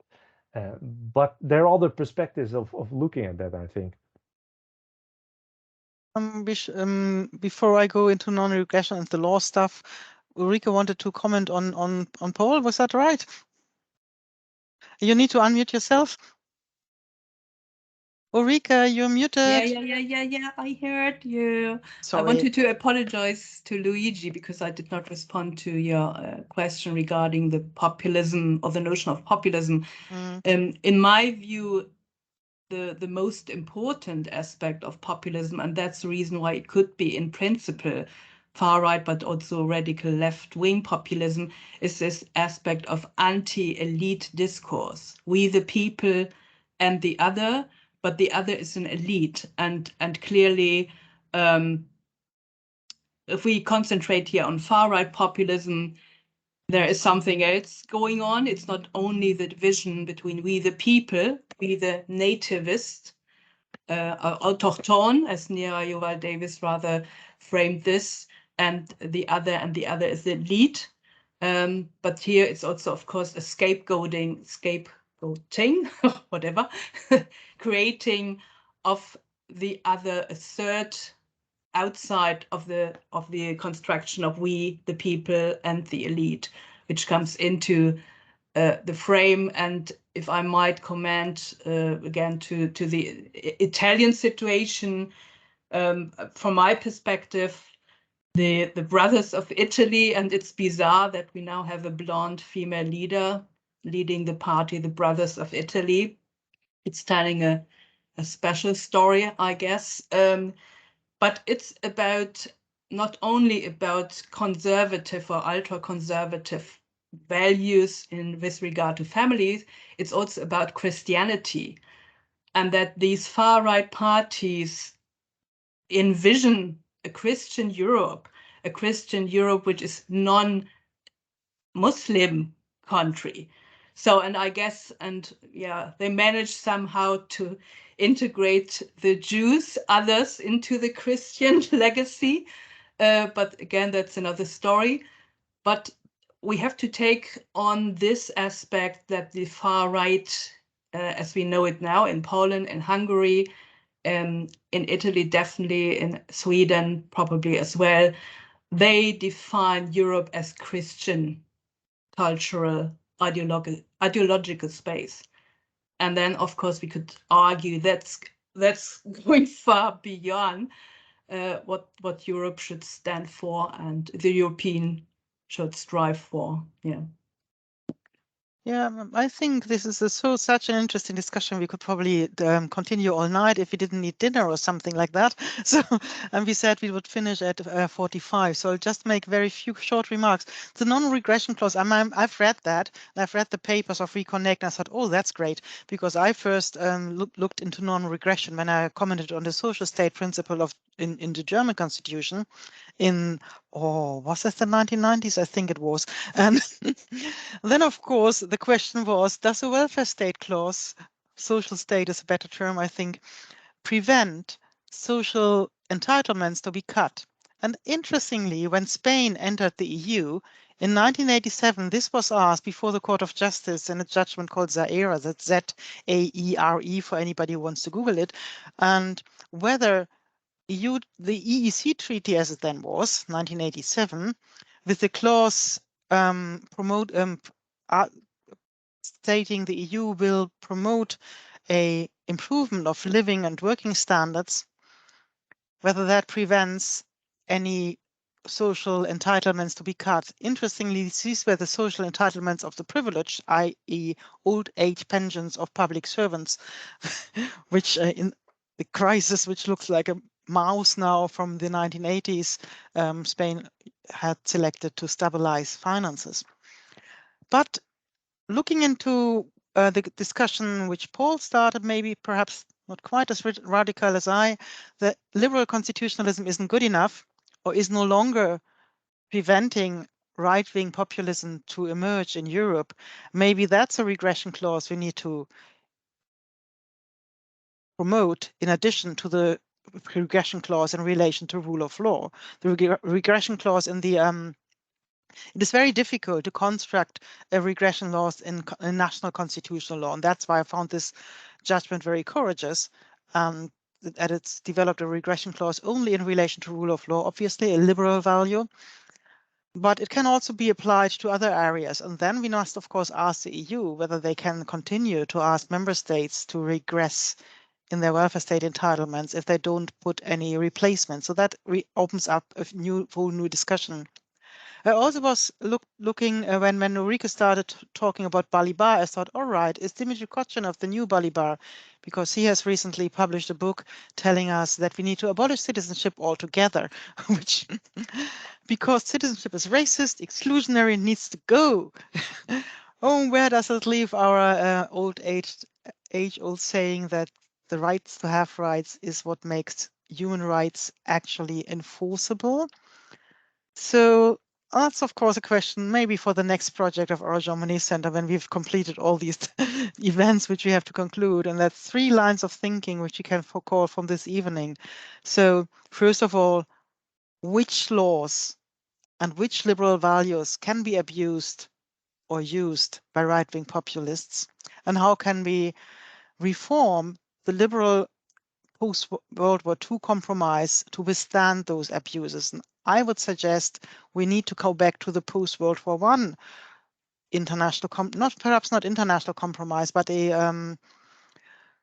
But there are other perspectives of looking at that, I think. Before I go into non-regression and the law stuff, Ulrike wanted to comment on Paul. Was that right? You need to unmute yourself. Ulrike, you're muted. Yeah. I heard you. Sorry. I wanted to apologize to Luigi because I did not respond to your question regarding the populism, or the notion of populism. In my view, the most important aspect of populism, and that's the reason why it could be in principle far right but also radical left-wing populism, is this aspect of anti-elite discourse. We the people and the other, but the other is an elite. And clearly, if we concentrate here on far right populism, there is something else going on. It's not only the division between we the people, we the nativist, autochtone, as Nira Yuval Davis rather framed this, and the other is the elite. But here it's also, of course, a scapegoating, whatever, creating of the other a third outside of the construction of we, the people, and the elite, which comes into the frame. And if I might comment again to the Italian situation, from my perspective, the brothers of Italy, and it's bizarre that we now have a blonde female leader leading the party, the Brothers of Italy. It's telling a special story, I guess. But it's about not only about conservative or ultra-conservative values with regard to families, it's also about Christianity, and that these far-right parties envision a Christian Europe which is non-Muslim country. So, and I guess, and yeah, they managed somehow to integrate the Jews, others, into the Christian legacy. But again, that's another story. But we have to take on this aspect that the far right, as we know it now in Poland, in Hungary, in Italy, definitely in Sweden, probably as well, they define Europe as Christian cultural ideological space. And then, of course, we could argue that's going far beyond what Europe should stand for and the European should strive for. Yeah. Yeah, I think this is such an interesting discussion. We could probably continue all night if we didn't need dinner or something like that. So, and we said we would finish at 45. So I'll just make very few short remarks. The non-regression clause, I've read that. And I've read the papers of Reconnect. And I thought, oh, that's great, because I first looked into non-regression when I commented on the social state principle in the German Constitution in, was that the 1990s? I think it was. And then, of course, the question was, does a welfare state clause, social state is a better term, I think, prevent social entitlements to be cut? And interestingly, when Spain entered the EU in 1987, this was asked before the Court of Justice in a judgment called Zaire, that's Z-A-E-R-E for anybody who wants to Google it, and whether the EEC treaty, as it then was, 1987, with the clause stating the EU will promote a improvement of living and working standards, whether that prevents any social entitlements to be cut. Interestingly, these were the social entitlements of the privileged, i.e. old age pensions of public servants, which in the crisis, which looks like a mouse now from the 1980s, Spain had selected to stabilize finances. But looking into the discussion which Paul started, maybe perhaps not quite as radical as I, that liberal constitutionalism isn't good enough or is no longer preventing right-wing populism to emerge in Europe. Maybe that's a regression clause we need to promote in addition to the regression clause in relation to rule of law. The regression clause in the it is very difficult to construct a regression laws in national constitutional law, and that's why I found this judgment very courageous. That it's developed a regression clause only in relation to rule of law, obviously a liberal value, but it can also be applied to other areas. And then we must, of course, ask the EU whether they can continue to ask member states to regress in their welfare state entitlements if they don't put any replacement. So that opens up a whole new discussion. I also was looking when Ulrike started talking about Balibar, I thought, all right, is Dimitri Kotchanov the new Balibar? Because he has recently published a book telling us that we need to abolish citizenship altogether, which, because citizenship is racist, exclusionary, needs to go. Oh, where does it leave our age-old saying that the rights to have rights is what makes human rights actually enforceable? So that's, of course, a question maybe for the next project of our Jean Monnet Center when we've completed all these events which we have to conclude. And that's 3 lines of thinking which you can call from this evening. So first of all, which laws and which liberal values can be abused or used by right-wing populists, and how can we reform the liberal post-World War II compromise to withstand those abuses. And I would suggest we need to go back to the post-World War I international, perhaps not international compromise, but a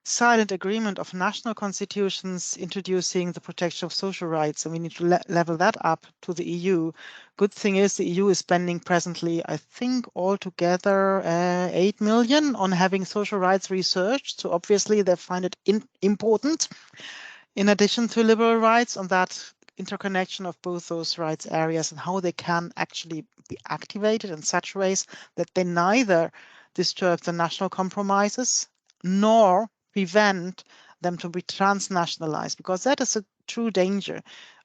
silent agreement of national constitutions introducing the protection of social rights, and we need to level that up to the EU. Good thing is the EU is spending presently, I think, altogether 8 million on having social rights research. So obviously they find it important. In addition to liberal rights, on that interconnection of both those rights areas and how they can actually be activated in such ways that they neither disturb the national compromises nor prevent them to be transnationalized, because that is a true danger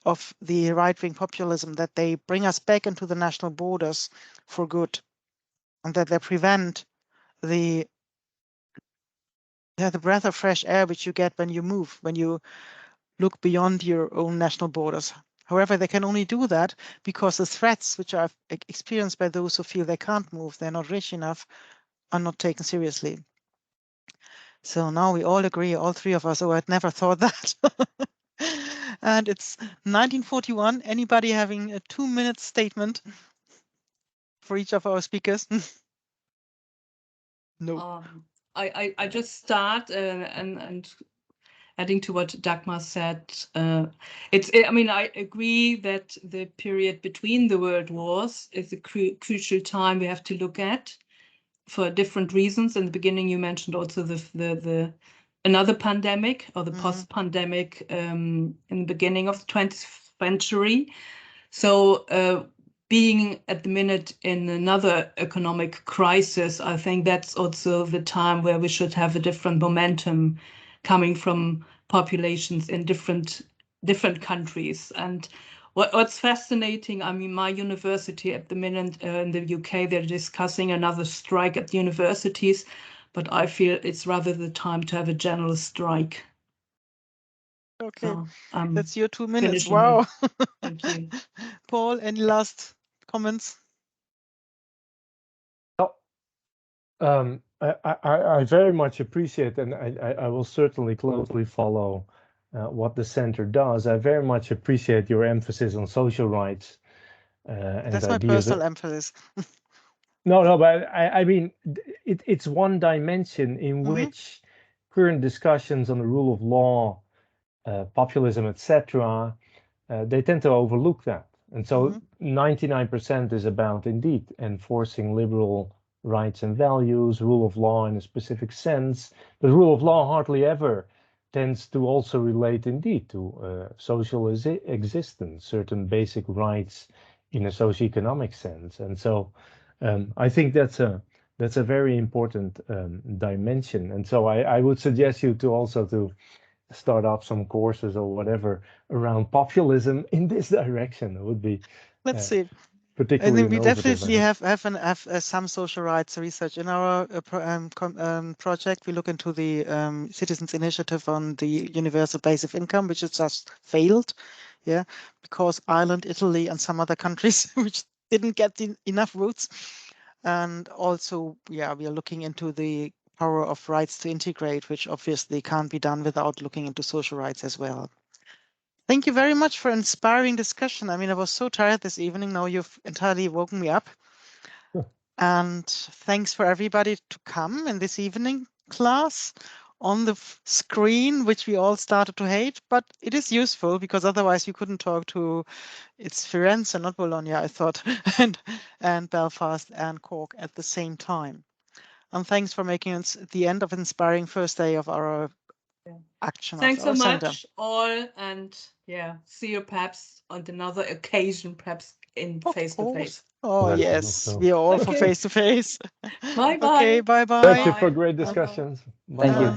of the right-wing populism, that they bring us back into the national borders for good, and that they prevent the breath of fresh air which you get when you move, when you look beyond your own national borders. However, they can only do that because the threats which are experienced by those who feel they can't move, they're not rich enough, are not taken seriously. So now we all agree, all three of us, oh, I'd never thought that. And it's 1941. Anybody having a 2-minute statement for each of our speakers? No. I just start and adding to what Dagmar said. I mean, I agree that the period between the world wars is a crucial time we have to look at for different reasons. In the beginning, you mentioned also the another pandemic, or the post-pandemic in the beginning of the 20th century. So being at the minute in another economic crisis, I think that's also the time where we should have a different momentum coming from populations in different countries. And what's fascinating, I mean, my university at the minute in the UK, they're discussing another strike at universities, but I feel it's rather the time to have a general strike. Okay, so, that's your 2 minutes. Wow. Thank you. Paul, any last comments? I very much appreciate, and I will certainly closely follow what the center does. I very much appreciate your emphasis on social rights. And that's my personal emphasis. No, but I mean, it's one dimension in which current discussions on the rule of law, populism, etc., they tend to overlook that. And so 99% is about, indeed, enforcing liberal rights and values, rule of law in a specific sense. But rule of law hardly ever tends to also relate, indeed, to social existence, certain basic rights in a socioeconomic sense. And so I think that's a very important dimension. And so I would suggest you to also to start up some courses or whatever around populism in this direction. It would be let's see. Particularly, we definitely have some social rights research in our project. We look into the citizens' initiative on the universal basic income, which has just failed, because Ireland, Italy, and some other countries which didn't get enough votes. And also, we are looking into the power of rights to integrate, which obviously can't be done without looking into social rights as well. Thank you very much for inspiring discussion. I mean, I was so tired this evening. Now you've entirely woken me up. And thanks for everybody to come in this evening class on the screen, which we all started to hate, but it is useful because otherwise you couldn't talk to, it's Firenze, not Bologna, I thought, and Belfast and Cork at the same time. And thanks for making it the end of inspiring first day of our action. Thanks so much, center. all, and see you perhaps on another occasion, perhaps in face-to-face. Oh, yes, we are all for face-to-face. Bye-bye. Okay, bye-bye. Thank you for great discussions. Thank you.